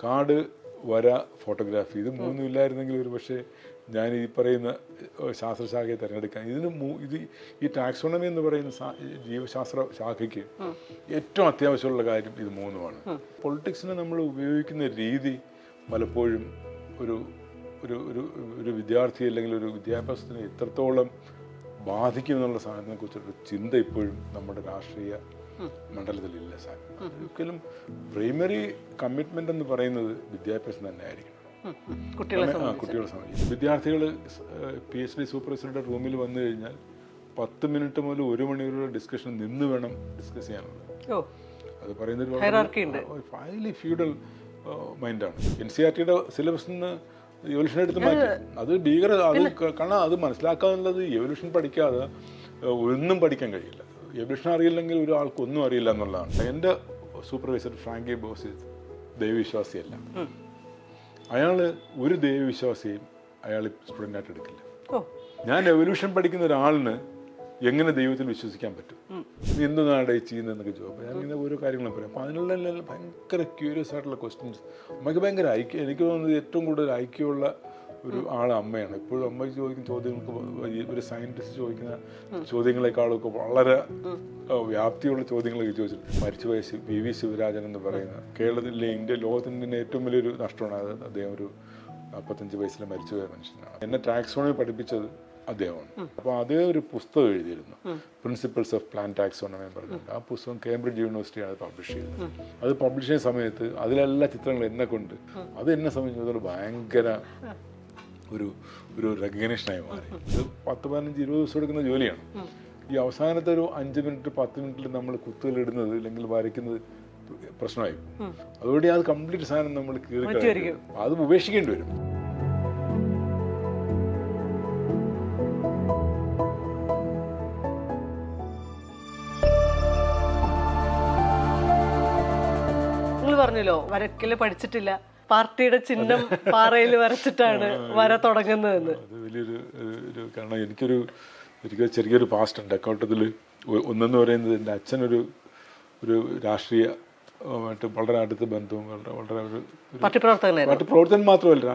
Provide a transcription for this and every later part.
Card, വര, photography, ഇത് മൂന്നും ഇല്ലായിരുന്നെങ്കിൽ ഒരു പക്ഷേ ഞാൻ ഈ പറയുന്ന ശാസ്ത്രശാഖയെ തിരഞ്ഞെടുക്കാൻ ഇത് ഈ ടാക്സോണമി എന്ന് പറയുന്ന ജീവശാസ്ത്ര ശാഖയ്ക്ക് ഏറ്റവും അത്യാവശ്യമുള്ള കാര്യം ഇത് മൂന്നുമാണ്. പൊളിറ്റിക്സിനെ നമ്മൾ ഉപയോഗിക്കുന്ന രീതി പലപ്പോഴും ഒരു ഒരു ഒരു ഒരു വിദ്യാർത്ഥി അല്ലെങ്കിൽ ഒരു വിദ്യാഭ്യാസത്തിനെ എത്രത്തോളം ബാധിക്കും എന്നുള്ള സാധനത്തിനെ കുറിച്ചൊരു ചിന്ത ഇപ്പോഴും നമ്മുടെ രാഷ്ട്രീയ മണ്ഡലത്തിലില്ല സാർ. ഒരിക്കലും പ്രൈമറി കമ്മിറ്റ്മെന്റ് എന്ന് പറയുന്നത് വിദ്യാഭ്യാസം തന്നെ ആയിരിക്കണം. കുട്ടികളെ സംബന്ധിച്ച് വിദ്യാർത്ഥികൾ PhD സൂപ്പർവൈസറുടെ റൂമിൽ വന്നു കഴിഞ്ഞാൽ 10 മിനിറ്റ് മുതൽ 1 മണിക്കൂർ ഡിസ്കഷൻ നിന്ന് വേണം ഡിസ്കസ് ചെയ്യാനുള്ളത്. അത് പറയുന്നത് ഹൈലി ഫ്യൂഡൽ മൈൻഡാണ്. NCERTയുടെ സിലബസിൽ നിന്ന് എവല്യൂഷൻ എടുത്ത് മാറ്റി. അത് കാരണം അത് മനസ്സിലാക്കാന്നുള്ളത് എവല്യൂഷൻ പഠിക്കാതെ ഒന്നും പഠിക്കാൻ കഴിയില്ല. എവല്യൂഷൻ അറിയില്ലെങ്കിൽ ഒരാൾക്ക് ഒന്നും അറിയില്ല എന്നുള്ളതാണ്. എൻ്റെ സൂപ്പർവൈസർ ഫ്രാങ്കി ബോസ് ദൈവവിശ്വാസിയല്ല. അയാൾ ഒരു ദൈവവിശ്വാസിയും അയാൾ സ്റ്റുഡൻ്റായിട്ട് എടുക്കില്ല. ഞാൻ എവല്യൂഷൻ പഠിക്കുന്ന ഒരാളിന് എങ്ങനെ ദൈവത്തിൽ വിശ്വസിക്കാൻ പറ്റും? നീ എന്താണ് ഈ ചെയ്യുന്നതെന്നൊക്കെ ചോദിക്കും. ഞാൻ ഇങ്ങനെ ഓരോ കാര്യങ്ങളും പറയാം. അപ്പോൾ അതിനുള്ള ഭയങ്കര ക്യൂരിയസ് ആയിട്ടുള്ള ക്വസ്റ്റ്യൻസ്. അമ്മയ്ക്ക് ഭയങ്കര ഐക്യം. എനിക്ക് തോന്നുന്നത് ഏറ്റവും കൂടുതൽ ഐക്യമുള്ള ഒരു അമ്മയാണ്. എപ്പോഴും അമ്മയ്ക്ക് ചോദിക്കുന്ന ചോദ്യങ്ങൾക്ക് ഒരു സയൻറ്റിസ്റ്റ് ചോദിക്കുന്ന ചോദ്യങ്ങളെക്കാളൊക്കെ വളരെ വ്യാപ്തിയുള്ള ചോദ്യങ്ങളൊക്കെ ചോദിച്ചിട്ടുണ്ട്. മരിച്ചുപോയ VV ശിവരാജൻ എന്ന് പറയുന്ന കേരളത്തിലെ ലോകത്തിൻ്റെ ഏറ്റവും വലിയൊരു നഷ്ടമാണ്. അത് അദ്ദേഹം ഒരു 45 വയസ്സിൽ മരിച്ചുപോയ മനുഷ്യനാണ്. എന്നെ ടാക്സോണമി പഠിപ്പിച്ചത് അദ്ദേഹമാണ്. അപ്പോൾ അദ്ദേഹം ഒരു പുസ്തകം എഴുതിയിരുന്നു, പ്രിൻസിപ്പിൾസ് ഓഫ് പ്ലാന്റ് ടാക്സോണമി എന്ന് പറഞ്ഞിട്ടുണ്ട്. ആ പുസ്തകം കേംബ്രിഡ്ജ് യൂണിവേഴ്സിറ്റിയാണ് പബ്ലിഷ് ചെയ്തത്. അത് പബ്ലിഷ് ചെയ്യുന്ന സമയത്ത് അതിലെല്ലാ ചിത്രങ്ങളും എന്നെ കൊണ്ട് അത് എന്നെ സംബന്ധിച്ചിടത്തോളം ഭയങ്കര ഒരു റെക്കഗ്നേഷനായി മാറി. ഇത് 10, 15, 20 ദിവസം എടുക്കുന്ന ജോലിയാണ്. ഈ അവസാനത്തെ ഒരു 5 മിനിറ്റ് 10 മിനിറ്റിൽ നമ്മൾ കുത്തുകളിടുന്നത് അല്ലെങ്കിൽ വരയ്ക്കുന്നത് പ്രശ്നമായി. അതുകൊണ്ട് അത് കംപ്ലീറ്റ് സാധനം നമ്മൾ കീറി അത് ഉപേക്ഷിക്കേണ്ടി വരും. പറഞ്ഞല്ലോ വരക്കല് പഠിച്ചിട്ടില്ല, പാർട്ടിയുടെ ചിഹ്നം പാറയിൽ വരച്ചിട്ടാണ് വര തുടങ്ങുന്നതെന്ന്. അത് വലിയൊരു കാരണം എനിക്ക് ചെറിയൊരു പാസ്റ്റ് ഉണ്ട് അക്കൗണ്ടത്തിൽ. ഒന്നെന്ന് പറയുന്നത് എൻ്റെ അച്ഛനൊരു രാഷ്ട്രീയമായിട്ട് വളരെ അടുത്ത ബന്ധവും വളരെ പാർട്ടി പ്രവർത്തകൻ മാത്രമല്ല,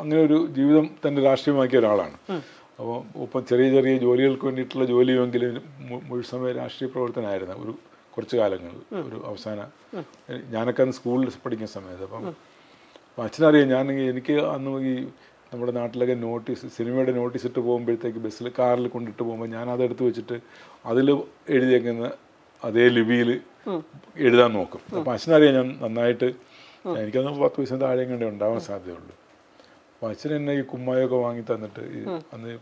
അങ്ങനെ ഒരു ജീവിതം തന്നെ രാഷ്ട്രീയമാക്കിയ ഒരാളാണ്. അപ്പോൾ ഒപ്പം ചെറിയ ചെറിയ ജോലികൾക്ക് വേണ്ടിയിട്ടുള്ള ജോലിയെങ്കിലും മുഴുവൻ സമയ രാഷ്ട്രീയ പ്രവർത്തനമായിരുന്നു ഒരു കുറച്ച് കാലങ്ങളിൽ. ഒരു ഞാനൊക്കെ അന്ന് സ്കൂളിൽ പഠിക്കുന്ന സമയത്ത്. അപ്പം അച്ഛനറിയാം എനിക്ക് അന്ന് ഈ നമ്മുടെ നാട്ടിലൊക്കെ സിനിമയുടെ നോട്ടീസ് ഇട്ട് പോകുമ്പോഴത്തേക്ക് ബസ്സിൽ കാറിൽ കൊണ്ടിട്ട് പോകുമ്പോൾ ഞാൻ അതെടുത്ത് വെച്ചിട്ട് അതിൽ എഴുതിയേക്കുന്ന അതേ ലിപിയിൽ എഴുതാൻ നോക്കും. അപ്പം അച്ഛനറിയാം ഞാൻ നന്നായിട്ട്, എനിക്കന്ന് 10 വയസ്സിന് താഴെ കണ്ടേ ഉണ്ടാവാൻ സാധ്യതയുള്ളൂ. അപ്പം അച്ഛൻ എന്നെ ഈ കുമ്മായൊക്കെ വാങ്ങി തന്നിട്ട് അന്ന്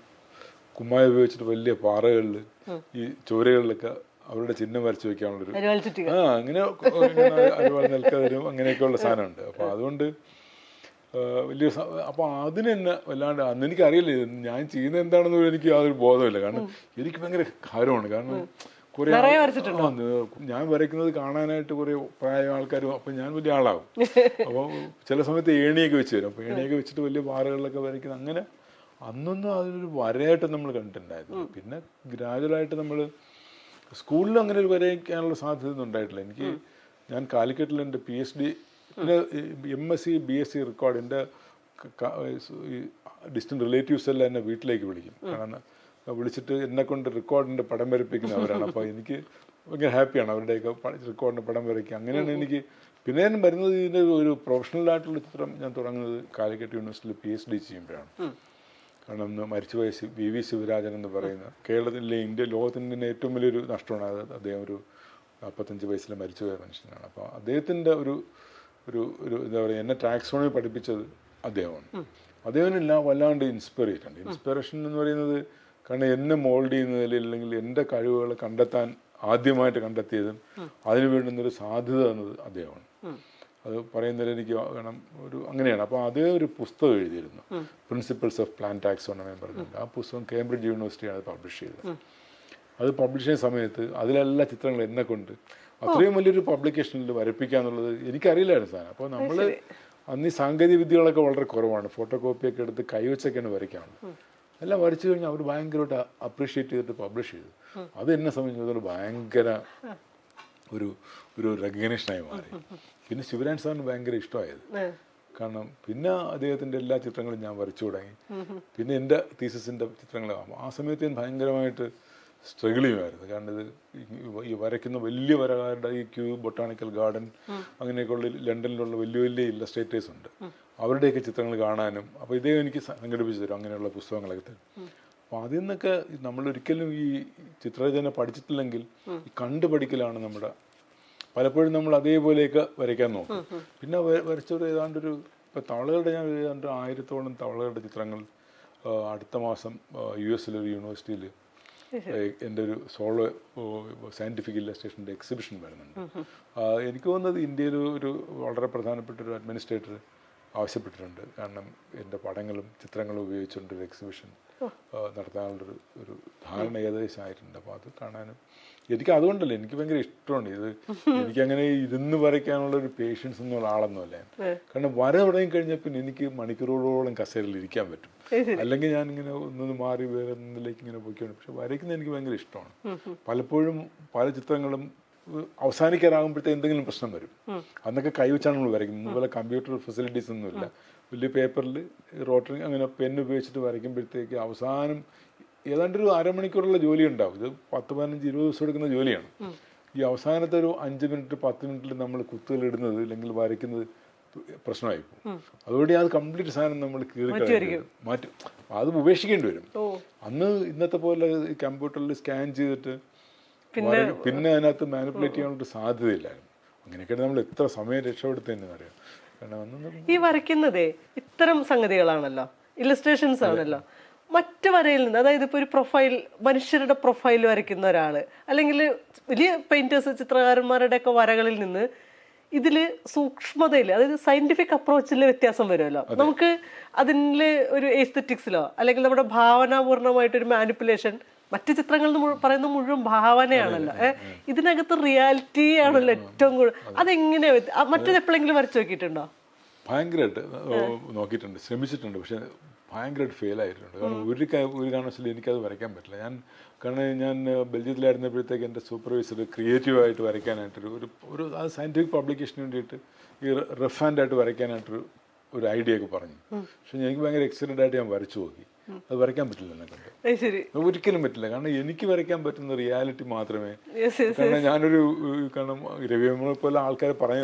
കുമ്മായ ഉപയോഗിച്ചിട്ട് വലിയ പാറകളിൽ ഈ ചോരകളിലൊക്കെ അവരുടെ ചിഹ്നം വരച്ച് വെക്കാനുള്ളൊരു അങ്ങനെ അരിവാൾ നിൽക്കാനും അങ്ങനെയൊക്കെയുള്ള സാധനമുണ്ട്. അപ്പോൾ അതുകൊണ്ട് വലിയ അപ്പോൾ അതിന് തന്നെ വല്ലാണ്ട് അന്ന് എനിക്കറിയില്ല ഞാൻ ചെയ്യുന്നത് എന്താണെന്ന് എനിക്ക് യാതൊരു ബോധമില്ല. കാരണം എനിക്ക് ഭയങ്കര ഭാരമാണ്. കാരണം കുറേ ഞാൻ വരയ്ക്കുന്നത് കാണാനായിട്ട് കുറേ പ്രായ ആൾക്കാരും, അപ്പം ഞാൻ വലിയ ആളാകും. അപ്പോൾ ചില സമയത്ത് ഏണിയൊക്കെ വെച്ച് തരും. അപ്പോൾ ഏണിയൊക്കെ വെച്ചിട്ട് വലിയ പാറകളിലൊക്കെ വരയ്ക്കുന്നത് അങ്ങനെ അന്നൊന്നും അതിനൊരു വരയായിട്ട് നമ്മൾ കണ്ടിട്ടുണ്ടായിരുന്നു. പിന്നെ ഗ്രാജുവലായിട്ട് നമ്മൾ സ്കൂളിൽ അങ്ങനെ ഒരു വരയ്ക്കാനുള്ള സാധ്യത ഒന്നും ഉണ്ടായിട്ടില്ല. ഞാൻ കാലിക്കറ്റിൽ എൻ്റെ PhD MSc BSc റെക്കോർഡ് എൻ്റെ ഡിസ്റ്റന്റ് റിലേറ്റീവ്സ് എല്ലാം എന്നെ വീട്ടിലേക്ക് വിളിക്കും. കാരണം വിളിച്ചിട്ട് എന്നെ കൊണ്ട് റെക്കോർഡിൻ്റെ പടം വരപ്പിക്കുന്ന അവരാണ്. അപ്പോൾ എനിക്ക് ഭയങ്കര ഹാപ്പിയാണ് അവരുടെയൊക്കെ റെക്കോർഡിൻ്റെ പടം വരയ്ക്കുക. അങ്ങനെയാണ് എനിക്ക് പിന്നെ ഞാൻ വരുന്നത് ഇതിൻ്റെ ഒരു പ്രൊഫഷണലായിട്ടുള്ള ചിത്രം ഞാൻ തുടങ്ങുന്നത് കാലിക്കറ്റ് യൂണിവേഴ്സിറ്റിയിൽ PhD ചെയ്യുമ്പോഴാണ്. കാരണം ഇന്ന് മരിച്ചുപോയ VV ശിവരാജൻ എന്ന് പറയുന്ന കേരളത്തിലെ ലോകത്തിൻ്റെ ഏറ്റവും വലിയൊരു നഷ്ടമാണ്. അദ്ദേഹം ഒരു 45 വയസ്സിൽ മരിച്ചുപോയ മനുഷ്യനാണ്. അപ്പോൾ അദ്ദേഹത്തിൻ്റെ ഒരു എന്താ പറയുക, എന്നെ ടാക്സോണമി പഠിപ്പിച്ചത് അദ്ദേഹമാണ്. അദ്ദേഹമെല്ലാം വല്ലാണ്ട് ഇൻസ്പയർ ചെയ്തിട്ടുണ്ട്. ഇൻസ്പിറേഷൻ എന്ന് പറയുന്നത് കാരണം എന്നെ മോൾഡ് ചെയ്യുന്നതിൽ അല്ലെങ്കിൽ എൻ്റെ കഴിവുകളെ ആദ്യമായിട്ട് കണ്ടെത്തിയതും അതിനു വേണ്ടുന്നൊരു സാധ്യത തന്നത് അദ്ദേഹമാണ്. അത് പറയുന്നതിൽ എനിക്ക് കാരണം അങ്ങനെയാണ്. അപ്പോൾ അതേ ഒരു പുസ്തകം എഴുതിയിരുന്നു, പ്രിൻസിപ്പിൾസ് ഓഫ് പ്ലാന്റ് ടാക്സോണമി എന്ന് പറഞ്ഞിട്ടുണ്ട്. ആ പുസ്തകം കേംബ്രിഡ്ജ് യൂണിവേഴ്സിറ്റിയാണ് പബ്ലിഷ് ചെയ്തത്. അത് പബ്ലിഷ് ചെയ്യുന്ന സമയത്ത് അതിലെല്ലാ ചിത്രങ്ങളും എന്നെ കൊണ്ട് അത്രയും വലിയൊരു പബ്ലിക്കേഷനിൽ വരപ്പിക്കുക എന്നുള്ളത് എനിക്കറിയില്ലായിരുന്നു സാധനം. അപ്പോൾ നമ്മൾ അന്ന് ഈ സാങ്കേതിക വിദ്യകളൊക്കെ വളരെ കുറവാണ്. ഫോട്ടോ കോപ്പിയൊക്കെ എടുത്ത് കൈവച്ചൊക്കെയാണ് വരയ്ക്കാനുള്ളത്. എല്ലാം വരച്ചു കഴിഞ്ഞാൽ അവർ ഭയങ്കരമായിട്ട് അപ്രീഷിയേറ്റ് ചെയ്തിട്ട് പബ്ലിഷ് ചെയ്തു. അത് എന്നെ സംബന്ധിച്ചിടത്തോളം ഭയങ്കര ഒരു റെക്കഗ്നേഷനായി മാറി. പിന്നെ ശിവരാജ് സാറിന് ഭയങ്കര ഇഷ്ടമായത്. കാരണം പിന്നെ അദ്ദേഹത്തിൻ്റെ എല്ലാ ചിത്രങ്ങളും ഞാൻ വരച്ചു തുടങ്ങി. പിന്നെ എൻ്റെ തീസിസിൻ്റെ ചിത്രങ്ങളാകുമ്പോൾ ആ സമയത്ത് ഞാൻ ഭയങ്കരമായിട്ട് സ്ട്രഗിൾ ചെയ്യുമായിരുന്നു. കാരണം ഇത് ഈ വരയ്ക്കുന്ന വലിയ വരകാരുടെ ഈ ബൊട്ടാണിക്കൽ ഗാർഡൻ അങ്ങനെയൊക്കെയുള്ള ലണ്ടനിലുള്ള വലിയ വലിയ ഇല്ലസ്ട്രേറ്റേഴ്സ് ഉണ്ട്, അവരുടെയൊക്കെ ചിത്രങ്ങൾ കാണാനും അപ്പോൾ ഇദ്ദേഹം എനിക്ക് സംഘടിപ്പിച്ചു തരും അങ്ങനെയുള്ള പുസ്തകങ്ങളൊക്കെ തരും. അപ്പോൾ അതിൽ നിന്നൊക്കെ നമ്മളൊരിക്കലും ഈ ചിത്രരചന പഠിച്ചിട്ടില്ലെങ്കിൽ ഈ കണ്ടു പഠിക്കലാണ് നമ്മുടെ പലപ്പോഴും നമ്മൾ അതേപോലെയൊക്കെ വരയ്ക്കാൻ നോക്കും. പിന്നെ വരച്ചൊരു ഏതാണ്ടൊരു ഇപ്പോൾ തവളകളുടെ ഞാൻ ഏതാണ്ട് 1000-ഓളം തവളകളുടെ ചിത്രങ്ങൾ അടുത്ത മാസം US ഒരു യൂണിവേഴ്സിറ്റിയിൽ എൻ്റെ ഒരു സോളോ സയൻറ്റിഫിക് ഇല്ലസ്ട്രേഷൻ്റെ എക്സിബിഷൻ വരുന്നുണ്ട്. എനിക്ക് തോന്നുന്നത് ഇന്ത്യയിൽ ഒരു വളരെ പ്രധാനപ്പെട്ട ഒരു അഡ്മിനിസ്ട്രേറ്റർ ആവശ്യപ്പെട്ടിട്ടുണ്ട്. കാരണം എൻ്റെ പടങ്ങളും ചിത്രങ്ങളും ഉപയോഗിച്ചുകൊണ്ടൊരു എക്സിബിഷൻ നടത്താനുള്ളൊരു ഒരു ധാരണ ഏകദേശം ആയിട്ടുണ്ട്. അപ്പോൾ അത് കാണാനും എനിക്ക് അതുകൊണ്ടല്ലേ എനിക്ക് ഭയങ്കര ഇഷ്ടമാണ് ഇത്. എനിക്കങ്ങനെ ഇരുന്ന് വരയ്ക്കാനുള്ള ഒരു പേഷ്യൻസ് എന്നുള്ള ആളൊന്നുമല്ല. കാരണം വര തുടങ്ങി കഴിഞ്ഞാൽ പിന്നെ എനിക്ക് മണിക്കൂറുകളോളം കസേരയിൽ ഇരിക്കാൻ പറ്റും. അല്ലെങ്കിൽ ഞാനിങ്ങനെ ഒന്നൊന്ന് മാറി വേറെ ഒന്നിലേക്ക് ഇങ്ങനെ പോയിക്കൊണ്ട്. പക്ഷെ വരയ്ക്കുന്നത് എനിക്ക് ഭയങ്കര ഇഷ്ടമാണ്. പലപ്പോഴും പല ചിത്രങ്ങളും അവസാനിക്കാറാകുമ്പോഴത്തെ എന്തെങ്കിലും പ്രശ്നം വരും. അന്നൊക്കെ കൈവച്ചാണ് നമ്മൾ വരയ്ക്കുന്നത്. അതുപോലെ കമ്പ്യൂട്ടർ ഫെസിലിറ്റീസ് ഒന്നുമില്ല. വലിയ പേപ്പറിൽ റോട്ടറി അങ്ങനെ പെൻ ഉപയോഗിച്ചിട്ട് വരയ്ക്കുമ്പോഴത്തേക്ക് അവസാനം ഏതാണ്ടൊരു അരമണിക്കൂറുള്ള ജോലി ഉണ്ടാവും. ഇത് 10-15-20 ദിവസം എടുക്കുന്ന ജോലിയാണ്. ഈ അവസാനത്തെ ഒരു 5 മിനിറ്റ് 10 മിനിറ്റിൽ നമ്മൾ കുത്തുകൾ ഇടുന്നത് അല്ലെങ്കിൽ വരയ്ക്കുന്നത് പ്രശ്നമായി പോകും. അതുകൊണ്ട് അത് കംപ്ലീറ്റ് സാധനം നമ്മൾ മാറ്റും. അത് ഉപേക്ഷിക്കേണ്ടി വരും. അന്ന് ഇന്നത്തെ പോലെ കമ്പ്യൂട്ടറിൽ സ്കാൻ ചെയ്തിട്ട് പിന്നെ അതിനകത്ത് മാനിപ്പുലേറ്റ് ചെയ്യാനുള്ള സാധ്യതയില്ലായിരുന്നു. അങ്ങനെയൊക്കെയാണ് നമ്മൾ എത്ര സമയം രക്ഷപ്പെടുത്തുന്നതെന്ന് അറിയാം. കാരണം ഈ വരയ്ക്കുന്നതേ ഇത്തരം സംഗതികളാണല്ലോ, ഇല്ലസ്ട്രേഷൻസ് ആണല്ലോ. മറ്റു വരയിൽ നിന്ന്, അതായത് ഇപ്പോൾ ഒരു പ്രൊഫൈൽ, മനുഷ്യരുടെ പ്രൊഫൈൽ വരയ്ക്കുന്ന ഒരാൾ അല്ലെങ്കിൽ വലിയ പെയിൻറ്റേഴ്സ് ചിത്രകാരന്മാരുടെ ഒക്കെ വരകളിൽ നിന്ന് ഇതിൽ സൂക്ഷ്മതയിൽ, അതായത് സയന്റിഫിക് അപ്രോച്ചിൽ വ്യത്യാസം വരുമല്ലോ. നമുക്ക് അതിൽ ഒരു എസ്തെറ്റിക്സിലോ അല്ലെങ്കിൽ നമ്മുടെ ഭാവനാപൂർണമായിട്ടൊരു മാനിപ്പുലേഷൻ, മറ്റു ചിത്രങ്ങൾ പറയുന്ന മുഴുവൻ ഭാവനയാണല്ലോ. ഇതിനകത്ത് റിയാലിറ്റി ആണല്ലോ ഏറ്റവും കൂടുതൽ. അതെങ്ങനെ മറ്റേത് എപ്പോഴെങ്കിലും വരച്ചു നോക്കിയിട്ടുണ്ടോ? ഭയങ്കരമായിട്ട് നോക്കിയിട്ടുണ്ട്, ശ്രമിച്ചിട്ടുണ്ട്. പക്ഷെ ഭയങ്കരമായിട്ട് ഫെയിൽ ആയിട്ടുണ്ട്. കാരണം ഒരു കാരണവശാലും എനിക്കത് വരയ്ക്കാൻ പറ്റില്ല. കാരണം ഞാൻ ബെൽജിയത്തിലായിരുന്നപ്പോഴത്തേക്ക് എൻ്റെ സൂപ്പർവൈസർ ക്രിയേറ്റീവായിട്ട് വരയ്ക്കാനായിട്ടൊരു ഒരു അത് സയൻറ്റിഫിക് പബ്ലിക്കേഷന് വേണ്ടിയിട്ട് ഈ റെഫാൻഡായിട്ട് വരയ്ക്കാനായിട്ടൊരു ഐഡിയ ഒക്കെ പറഞ്ഞു. പക്ഷെ എനിക്ക് ഭയങ്കര എക്സലൻ്റ് ആയിട്ട് ഞാൻ വരച്ചു നോക്കി. അത് വരയ്ക്കാൻ പറ്റില്ല എന്നെ കൊണ്ട്, ഒരിക്കലും പറ്റില്ല. കാരണം എനിക്ക് വരയ്ക്കാൻ പറ്റുന്ന റിയാലിറ്റി മാത്രമേ. കാരണം ഞാനൊരു കാരണം രവിയമ്മളെ പോലെ ആൾക്കാരെ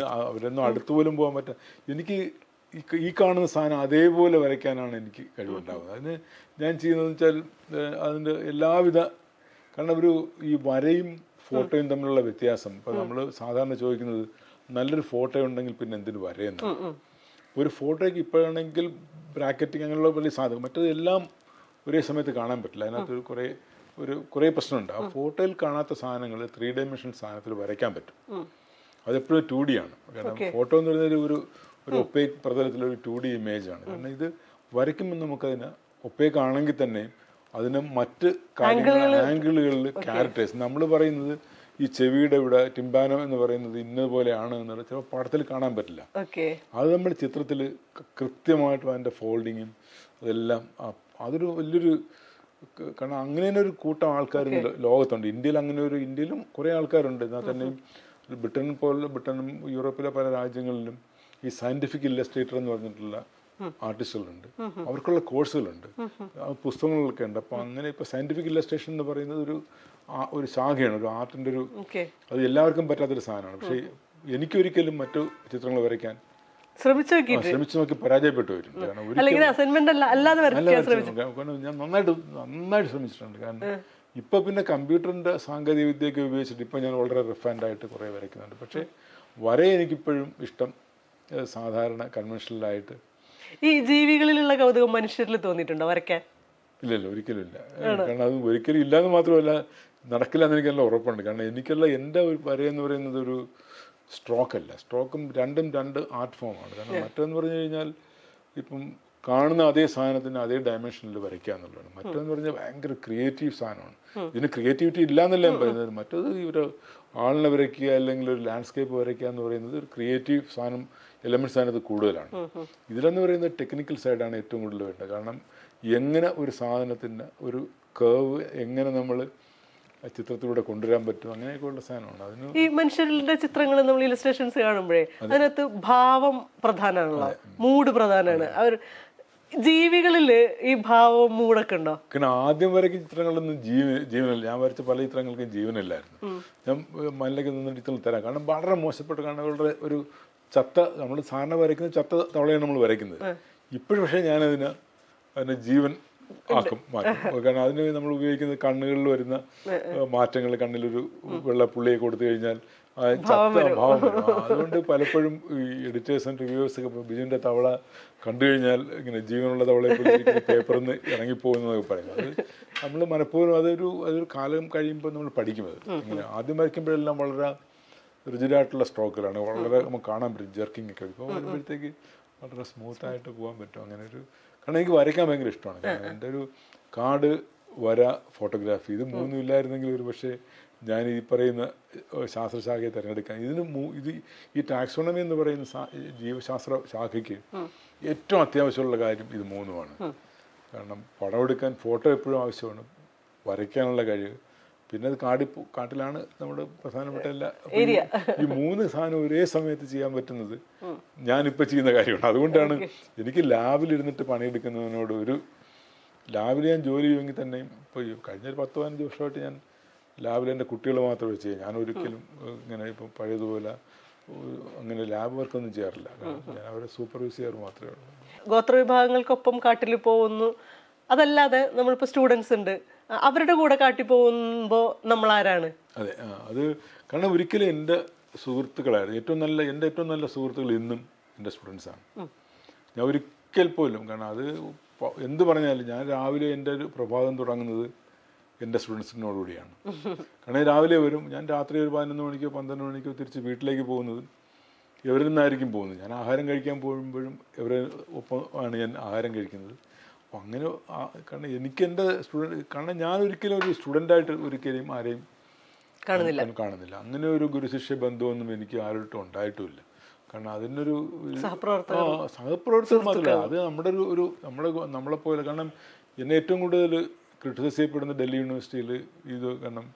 അവരൊന്നും അടുത്ത് പോലും പോകാൻ പറ്റാ. എനിക്ക് ഈ കാണുന്ന സാധനം അതേപോലെ വരയ്ക്കാനാണ് എനിക്ക് കഴിവുണ്ടാകുന്നത്. അതിന് ഞാൻ ചെയ്യുന്നതെന്ന് വെച്ചാൽ അതിൻ്റെ എല്ലാവിധ, കാരണം ഈ വരയും ഫോട്ടോയും തമ്മിലുള്ള വ്യത്യാസം. ഇപ്പം നമ്മൾ സാധാരണ ചോദിക്കുന്നത് നല്ലൊരു ഫോട്ടോ ഉണ്ടെങ്കിൽ പിന്നെ എന്തിനു വരയെന്ന്. ഒരു ഫോട്ടോയ്ക്ക് ഇപ്പോഴാണെങ്കിൽ ബ്രാക്കറ്റിങ് അങ്ങനെയുള്ള വലിയ സാധനം, മറ്റതെല്ലാം ഒരേ സമയത്ത് കാണാൻ പറ്റില്ല. അതിനകത്ത് കുറേ പ്രശ്നമുണ്ട്. ആ ഫോട്ടോയിൽ കാണാത്ത സാധനങ്ങൾ 3 ഡയമെൻഷൻ സാധനത്തിൽ വരയ്ക്കാൻ പറ്റും. അതെപ്പോഴും 2D ആണ്. കാരണം ഫോട്ടോ എന്ന് പറയുന്നത് ഒരു ഒപ്പേക്ക് പ്രതലത്തിലൊരു 2D ഇമേജാണ്. കാരണം ഇത് വരയ്ക്കുമ്പോൾ നമുക്കതിന് ഒപ്പേക്ക് ആണെങ്കിൽ തന്നെ അതിന് മറ്റ് കാര്യങ്ങൾ, ആംഗിളുകളിൽ ക്യാരക്ടേഴ്സ്, നമ്മൾ പറയുന്നത് ഈ ചെവിയുടെ ഇവിടെ ടിംബാനോ എന്ന് പറയുന്നത് ഇന്നതുപോലെയാണ് എന്നുള്ള ചിലപ്പോൾ പടത്തിൽ കാണാൻ പറ്റില്ല. അത് നമ്മൾ ചിത്രത്തിൽ കൃത്യമായിട്ടും അതിൻ്റെ ഫോൾഡിങ്ങും അതെല്ലാം അതൊരു വലിയൊരു, കാരണം അങ്ങനെ തന്നെ ഒരു കൂട്ടം ആൾക്കാർ ലോകത്തുണ്ട്. ഇന്ത്യയിലും കുറേ ആൾക്കാരുണ്ട്. എന്നാൽ തന്നെയും ബ്രിട്ടനും യൂറോപ്പിലെ പല രാജ്യങ്ങളിലും ഈ സയൻറ്റിഫിക് ഇല്ലസ്ട്രേറ്റർ എന്ന് പറഞ്ഞിട്ടുള്ള ആർട്ടിസ്റ്റുകളുണ്ട്. അവർക്കുള്ള കോഴ്സുകളുണ്ട്, പുസ്തകങ്ങളൊക്കെ ഉണ്ട്. അപ്പോൾ അങ്ങനെ ഇപ്പോൾ സയൻറ്റിഫിക് ഇല്ലസ്ട്രേഷൻ എന്ന് പറയുന്നത് ഒരു ശാഖയാണ്, ഒരു ആർട്ടിൻ്റെ ഒരു, അത് എല്ലാവർക്കും പറ്റാത്തൊരു സാധനമാണ്. പക്ഷേ എനിക്കൊരിക്കലും മറ്റു ചിത്രങ്ങൾ വരയ്ക്കാൻ ശ്രമിച്ചു നോക്കി പരാജയപ്പെട്ടു വരുന്നുണ്ട്. കാരണം ഞാൻ നന്നായിട്ട് ശ്രമിച്ചിട്ടുണ്ട്. കാരണം ഇപ്പൊ പിന്നെ കമ്പ്യൂട്ടറിന്റെ സാങ്കേതിക വിദ്യയൊക്കെ ഉപയോഗിച്ചിട്ട് ഇപ്പൊ ഞാൻ വളരെ റിഫൈൻഡായിട്ട് കുറെ വരയ്ക്കുന്നുണ്ട്. പക്ഷെ എനിക്കിപ്പോഴും ഇഷ്ടം സാധാരണ കൺവെൻഷനലായിട്ട്. ഈ ജീവികളിലുള്ള കൗതുകം മനുഷ്യരിൽ തോന്നിയിട്ടുണ്ടോ വരയ്ക്കാൻ? ഇല്ലല്ലോ, ഒരിക്കലും ഇല്ല. കാരണം അത് ഒരിക്കലും ഇല്ലാന്ന് മാത്രമല്ല, നടക്കില്ല എന്ന് എനിക്കെല്ലാം ഉറപ്പുണ്ട്. കാരണം എൻ്റെ ഒരു വരയെന്ന് പറയുന്നത് ഒരു സ്ട്രോക്കല്ല. സ്ട്രോക്കും രണ്ടും 2 ആർട്ട് ഫോമാണ്. കാരണം മറ്റേന്ന് പറഞ്ഞു കഴിഞ്ഞാൽ ഇപ്പം കാണുന്ന അതേ സാധനത്തിന് അതേ ഡയമെൻഷനിൽ വരയ്ക്കുക എന്നുള്ളതാണ്. മറ്റേന്ന് പറഞ്ഞാൽ ഭയങ്കര ക്രിയേറ്റീവ് സാധനമാണ്. ഇതിന് ക്രിയേറ്റിവിറ്റി ഇല്ല എന്നല്ല ഞാൻ പറയുന്നത്. മറ്റേത് ആളിനെ വരയ്ക്കുക അല്ലെങ്കിൽ ഒരു ലാൻഡ്സ്കേപ്പ് വരയ്ക്കുക എന്ന് പറയുന്നത് ഒരു ക്രിയേറ്റീവ് സാധനം, എലമെന്റ്സ് അതിനകത്ത് കൂടുതലാണ്. ഇതിലെന്ന് പറയുന്നത് ടെക്നിക്കൽ സൈഡാണ് ഏറ്റവും കൂടുതൽ വേണ്ടത്. കാരണം എങ്ങനെ ഒരു സാധനത്തിൻ്റെ ഒരു കേർവ് എങ്ങനെ നമ്മൾ ആ ചിത്രത്തിലൂടെ കൊണ്ടുവരാൻ പറ്റും, അങ്ങനെയൊക്കെയുള്ള സാധനമാണ് അതിന്. ഈ മനുഷ്യരുടെ ചിത്രങ്ങൾ നമ്മൾ ഇലസ്ട്രേഷൻസ് കാണുമ്പോഴേ അതിനകത്ത് ഭാവം പ്രധാനമാണല്ലോ, മൂഡ് പ്രധാനമാണ്. അവർ ജീവികളിൽ ഈ ഭാവവും മൂടൊക്കെ ഉണ്ടോ? കാരണം ആദ്യം വരയ്ക്കുന്ന ചിത്രങ്ങളൊന്നും ജീവനല്ല. ഞാൻ വരച്ച പല ചിത്രങ്ങൾക്കും ജീവനില്ലായിരുന്നു. ഞാൻ മനിലേക്ക് നിന്നിട്ട് ഇത്ര തരാം, കാരണം വളരെ മോശപ്പെട്ട, കാരണം അവരുടെ ഒരു ചത്ത, നമ്മൾ സാധാരണ വരയ്ക്കുന്ന ചത്ത തവളയാണ് നമ്മൾ വരയ്ക്കുന്നത്. ഇപ്പോഴും പക്ഷേ അതിനെ ജീവൻ ആക്കും, മാറ്റും. കാരണം അതിന് നമ്മൾ ഉപയോഗിക്കുന്ന കണ്ണുകളിൽ വരുന്ന മാറ്റങ്ങൾ, കണ്ണിലൊരു വെള്ളപ്പുള്ളിയെ കൊടുത്തു കഴിഞ്ഞാൽ ചത്ത ഭാവം വരും. അതുകൊണ്ട് പലപ്പോഴും ഈ എഡിറ്റേഴ്സ് ആൻഡ് റിവ്യൂവേഴ്സ് ഒക്കെ ബിജുവിൻ്റെ തവള കണ്ടു കഴിഞ്ഞാൽ ഇങ്ങനെ ജീവനുള്ള തവളയെ പേപ്പറിൽ നിന്ന് ഇറങ്ങിപ്പോകുന്നതൊക്കെ പറയും. അത് നമ്മൾ മനഃപൂർവ്വം അതൊരു കാലം കഴിയുമ്പോൾ നമ്മൾ പഠിക്കുന്നത്. ഇങ്ങനെ ആദ്യം വരയ്ക്കുമ്പോഴെല്ലാം വളരെ റിജിഡായിട്ടുള്ള സ്ട്രോക്കുകളാണ്, വളരെ നമുക്ക് കാണാൻ പറ്റും ജെർക്കിങ് ഒക്കെ. ഇപ്പോൾ വരുമ്പോഴത്തേക്ക് വളരെ സ്മൂത്തായിട്ട് പോകാൻ പറ്റും. അങ്ങനെ ഒരു, കാരണം എനിക്ക് വരയ്ക്കാൻ ഭയങ്കര ഇഷ്ടമാണ്. കാരണം എൻ്റെ ഒരു കാർഡ്, വര, ഫോട്ടോഗ്രാഫി, ഇത് മൂന്നും ഇല്ലായിരുന്നെങ്കിൽ ഒരു പക്ഷേ ഞാൻ ഈ പറയുന്ന ശാസ്ത്രശാഖയെ തിരഞ്ഞെടുക്കാൻ ഈ ടാക്സോണമി എന്ന് പറയുന്ന ജീവശാസ്ത്ര ശാഖയ്ക്ക് ഏറ്റവും അത്യാവശ്യമുള്ള കാര്യം ഇത് മൂന്നുമാണ്. കാരണം പടമെടുക്കാൻ ഫോട്ടോ എപ്പോഴും ആവശ്യമാണ്, വരയ്ക്കാനുള്ള കഴിവ്, പിന്നെ അത് കാട്ടിലാണ് നമ്മുടെ പ്രധാനപ്പെട്ട ഈ മൂന്ന് സാധനം ഒരേ സമയത്ത് ചെയ്യാൻ പറ്റുന്നത് ഞാനിപ്പോൾ ചെയ്യുന്ന കാര്യമാണ്. അതുകൊണ്ടാണ് എനിക്ക് ലാബിലിരുന്നിട്ട് പണിയെടുക്കുന്നതിനോട് ലാബിൽ ഞാൻ ജോലി ചെയ്യുമെങ്കിൽ തന്നെയും ഇപ്പോൾ കഴിഞ്ഞൊരു 10-15 വർഷമായിട്ട് ഞാൻ ലാബിൽ എൻ്റെ കുട്ടികൾ മാത്രമേ ചെയ്യാം. ഞാൻ ഒരിക്കലും ഇങ്ങനെ ഇപ്പം പഴയതുപോലെ അങ്ങനെ ലാബ് വർക്കൊന്നും ചെയ്യാറില്ല. ഞാൻ അവരെ സൂപ്പർവൈസ് ചെയ്യാറ് മാത്രമേ ഉള്ളൂ. ഗോത്രവിഭാഗങ്ങൾക്കൊപ്പം കാട്ടിൽ പോകുന്നു, അതല്ലാതെ നമ്മളിപ്പോൾ സ്റ്റുഡൻസ് ഉണ്ട്, അവരുടെ കൂടെ കാട്ടി പോകുമ്പോൾ നമ്മൾ ആരാണ്? അതെ, അത് കാരണം ഒരിക്കലും എൻ്റെ സുഹൃത്തുക്കളായിരുന്നു എൻ്റെ ഏറ്റവും നല്ല സുഹൃത്തുക്കൾ ഇന്നും എൻ്റെ സ്റ്റുഡൻസാണ്. ഞാൻ ഒരിക്കൽ പോലും, കാരണം അത് എന്ത് പറഞ്ഞാലും ഞാൻ രാവിലെ എൻ്റെ ഒരു പ്രഭാതം തുടങ്ങുന്നത് എൻ്റെ സ്റ്റുഡൻസിനോടുകൂടിയാണ്. കാരണം രാവിലെ വരും, ഞാൻ രാത്രി ഒരു 11 മണിക്കോ 12 മണിക്കോ തിരിച്ച് വീട്ടിലേക്ക് പോകുന്നത് ഇവരിൽ നിന്നായിരിക്കും പോകുന്നത്. ഞാൻ ആഹാരം കഴിക്കാൻ പോകുമ്പോഴും ഇവരെ ഒപ്പം ആണ് ഞാൻ ആഹാരം കഴിക്കുന്നത്. അപ്പം അങ്ങനെ, കാരണം എനിക്ക് എൻ്റെ കാരണം ഞാൻ ഒരിക്കലും ഒരു സ്റ്റുഡൻ്റായിട്ട് ഒരിക്കലും ആരെയും കാണുന്നില്ല. അങ്ങനെ ഒരു ഗുരുശിഷ്യ ബന്ധമൊന്നും എനിക്ക് ആരോട്ടും ഉണ്ടായിട്ടുമില്ല. കാരണം അതിനൊരു സഹപ്രവർത്തകർ മാത്രമല്ല, അത് നമ്മുടെ നമ്മളെപ്പോലെ, കാരണം എന്നെ ഏറ്റവും കൂടുതൽ ക്രിട്ടിസൈസ് ചെയ്യപ്പെടുന്ന ഡൽഹി യൂണിവേഴ്സിറ്റിയിൽ ഇത്, കാരണം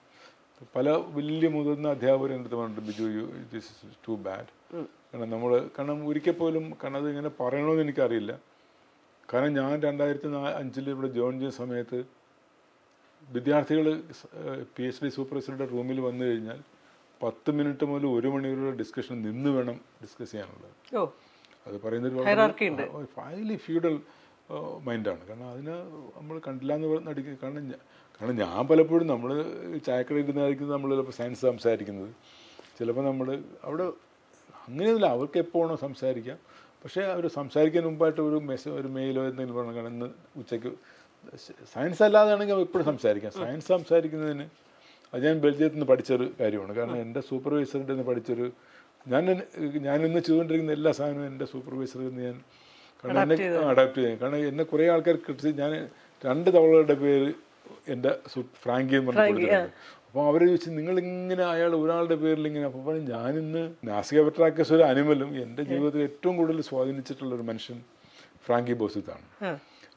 പല വലിയ മുതിർന്ന അധ്യാപകർ എൻ്റെ അടുത്ത് പറഞ്ഞിട്ട്, Biju this is too bad. കാരണം ഒരിക്കൽ പോലും, കാരണം അത് ഇങ്ങനെ പറയണമെന്ന് എനിക്കറിയില്ല. കാരണം ഞാൻ 2005 ഇവിടെ ജോയിൻ ചെയ്യുന്ന സമയത്ത് വിദ്യാർത്ഥികൾ PhD സൂപ്പർവൈസറുടെ റൂമിൽ വന്നു കഴിഞ്ഞാൽ 10 മിനിറ്റ് മുതൽ 1 മണിക്കൂറുള്ള ഡിസ്കഷൻ നിന്ന് വേണം ഡിസ്കസ് ചെയ്യാനുള്ളത്. അത് പറയുന്നത് ഫൈനലി ഫ്യൂഡൽ മൈൻഡാണ്. കാരണം അതിന് നമ്മൾ കണ്ടില്ല എന്ന് നടിക്കുക. കാരണം ഞാൻ പലപ്പോഴും നമ്മൾ ചായക്കടയിൽ ഇരുന്നായിരിക്കുന്നത്, നമ്മൾ ചിലപ്പോൾ സയൻസ് സംസാരിക്കുന്നത്, ചിലപ്പോൾ നമ്മൾ അവിടെ അങ്ങനെയൊന്നുമില്ല, അവർക്ക് എപ്പോൾ വേണോ സംസാരിക്കാം. പക്ഷേ അവർ സംസാരിക്കാൻ മുമ്പായിട്ട് ഒരു മെയിലോ എന്തെങ്കിലും പറയണം. കാരണം ഇന്ന് ഉച്ചയ്ക്ക് സയൻസ് അല്ലാതാണെങ്കിൽ എപ്പോഴും സംസാരിക്കാം. സയൻസ് സംസാരിക്കുന്നതിന് അത് ഞാൻ ബെൽജിയത്തിൽ നിന്ന് പഠിച്ചൊരു കാര്യമാണ്. കാരണം എൻ്റെ സൂപ്പർവൈസറുടെ നിന്ന് പഠിച്ചൊരു, ഞാനിന്ന് ചെയ്തുകൊണ്ടിരിക്കുന്ന എല്ലാ സാധനവും എൻ്റെ സൂപ്പർവൈസറിൽ നിന്ന് ഞാൻ എന്നെ അഡാപ്റ്റ് ചെയ്യാൻ. കാരണം എന്നെ കുറേ ആൾക്കാർ ഞാൻ 2 തവളകളുടെ പേര് എൻ്റെ ഫ്രാങ്കി എന്ന് പറഞ്ഞ് കൊടുത്തിട്ടുണ്ട്. അപ്പോൾ അവർ ചോദിച്ചു, നിങ്ങളിങ്ങനെ അയാൾ ഒരാളുടെ പേരിൽ ഇങ്ങനെ. അപ്പോൾ ഞാനിന്ന് നാസിക പെട്രാക്കസ് ഒരു അനിമലും എൻ്റെ ജീവിതത്തിൽ ഏറ്റവും കൂടുതൽ സ്വാധീനിച്ചിട്ടുള്ളൊരു മനുഷ്യൻ ഫ്രാങ്കി ബോസിത്താണ്.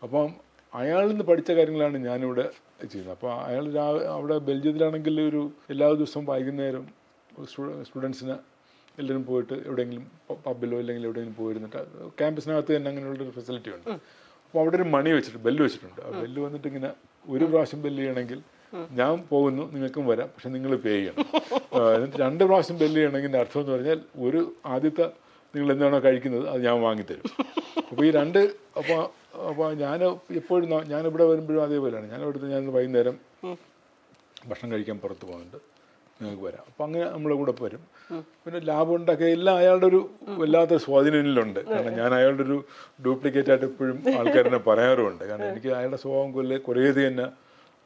അപ്പം അയാളിൽ നിന്ന് പഠിച്ച കാര്യങ്ങളാണ് ഞാനിവിടെ ചെയ്യുന്നത്. അപ്പോൾ അയാൾ അവിടെ ബെൽജിയത്തിലാണെങ്കിൽ എല്ലാ ദിവസവും വൈകുന്നേരം സ്റ്റുഡൻസിന് എല്ലാവരും പോയിട്ട് എവിടെയെങ്കിലും പബ്ബിലോ അല്ലെങ്കിൽ എവിടെയെങ്കിലും പോയിരുന്നിട്ട്, ക്യാമ്പസിനകത്ത് തന്നെ അങ്ങനെയുള്ളൊരു ഫെസിലിറ്റി ഉണ്ട്. അപ്പോൾ അവിടെ ഒരു മണി വെച്ചിട്ട് ബെല്ല് വെച്ചിട്ടുണ്ട്. ആ ബെല്ല് വന്നിട്ട് ഇങ്ങനെ ഒരു പ്രാവശ്യം ബെല്ല് ചെയ്യണമെങ്കിൽ ഞാൻ പോകുന്നു, നിങ്ങൾക്കും വരാം, പക്ഷെ നിങ്ങൾ പേ ചെയ്യണം. എന്നിട്ട് 2 പ്രാവശ്യം ബെല്ല് ചെയ്യണമെങ്കിൽ അർത്ഥം എന്ന് പറഞ്ഞാൽ ആദ്യത്തെ നിങ്ങൾ എന്താണോ കഴിക്കുന്നത് അത് ഞാൻ വാങ്ങിത്തരും. അപ്പോൾ ഈ 2 അപ്പോൾ ഞാൻ എപ്പോഴും ഞാനിവിടെ വരുമ്പോഴും അതേപോലെയാണ്. ഞാൻ വൈകുന്നേരം ഭക്ഷണം കഴിക്കാൻ പുറത്ത് പോകുന്നുണ്ട്, നിങ്ങൾക്ക് വരാം. അപ്പം അങ്ങനെ നമ്മളെ കൂടെ വരും. പിന്നെ ലാഭം ഉണ്ടാക്കിയ എല്ലാം അയാളുടെ ഒരു വല്ലാത്ത സ്വാധീനത്തിലുണ്ട്. കാരണം ഞാൻ അയാളുടെ ഒരു ഡ്യൂപ്ലിക്കേറ്റ് ആയിട്ട് എപ്പോഴും ആൾക്കാരെന്നെ പറയാറുമുണ്ട്. കാരണം എനിക്ക് അയാളുടെ സ്വഭാവം കുറേയധികം തന്നെ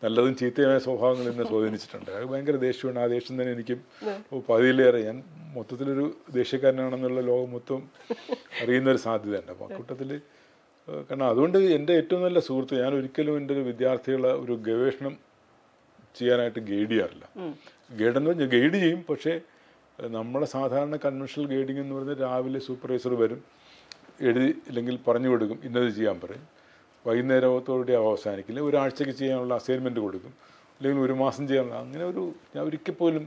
നല്ലതും ചീത്തയായ സ്വഭാവങ്ങൾ എന്നെ സ്വാധീനിച്ചിട്ടുണ്ട്. അത് ഭയങ്കര ദേഷ്യമാണ്. ആ ദേഷ്യം തന്നെ എനിക്കും പതിയിലേറെ, ഞാൻ മൊത്തത്തിലൊരു ദേഷ്യക്കാരനാണെന്നുള്ള ലോകം മൊത്തം അറിയുന്നൊരു സാധ്യതയുണ്ട്. അപ്പം അക്കൂട്ടത്തിൽ, കാരണം അതുകൊണ്ട് എൻ്റെ ഏറ്റവും നല്ല സുഹൃത്ത്, ഞാൻ ഒരിക്കലും എൻ്റെ ഒരു വിദ്യാർത്ഥികളെ ഒരു ഗവേഷണം ചെയ്യാനായിട്ട് ഗൈഡ് ചെയ്യാറില്ല. ഗൈഡെന്ന് പറഞ്ഞാൽ ഗൈഡ് ചെയ്യും, പക്ഷേ നമ്മളെ സാധാരണ കൺവെൻഷണൽ ഗൈഡിങ് എന്ന് പറഞ്ഞാൽ രാവിലെ സൂപ്പർവൈസർ വരും, എഴുതി ഇല്ലെങ്കിൽ പറഞ്ഞു കൊടുക്കും, ഇന്നത് ചെയ്യാൻ പറയും, വൈകുന്നേരത്തോടെ അവസാനിക്കില്ല, ഒരാഴ്ചയ്ക്ക് ചെയ്യാനുള്ള അസൈൻമെൻറ്റ് കൊടുക്കും, അല്ലെങ്കിൽ ഒരു മാസം ചെയ്യാനുള്ള അങ്ങനെ ഞാൻ ഒരിക്കൽ പോലും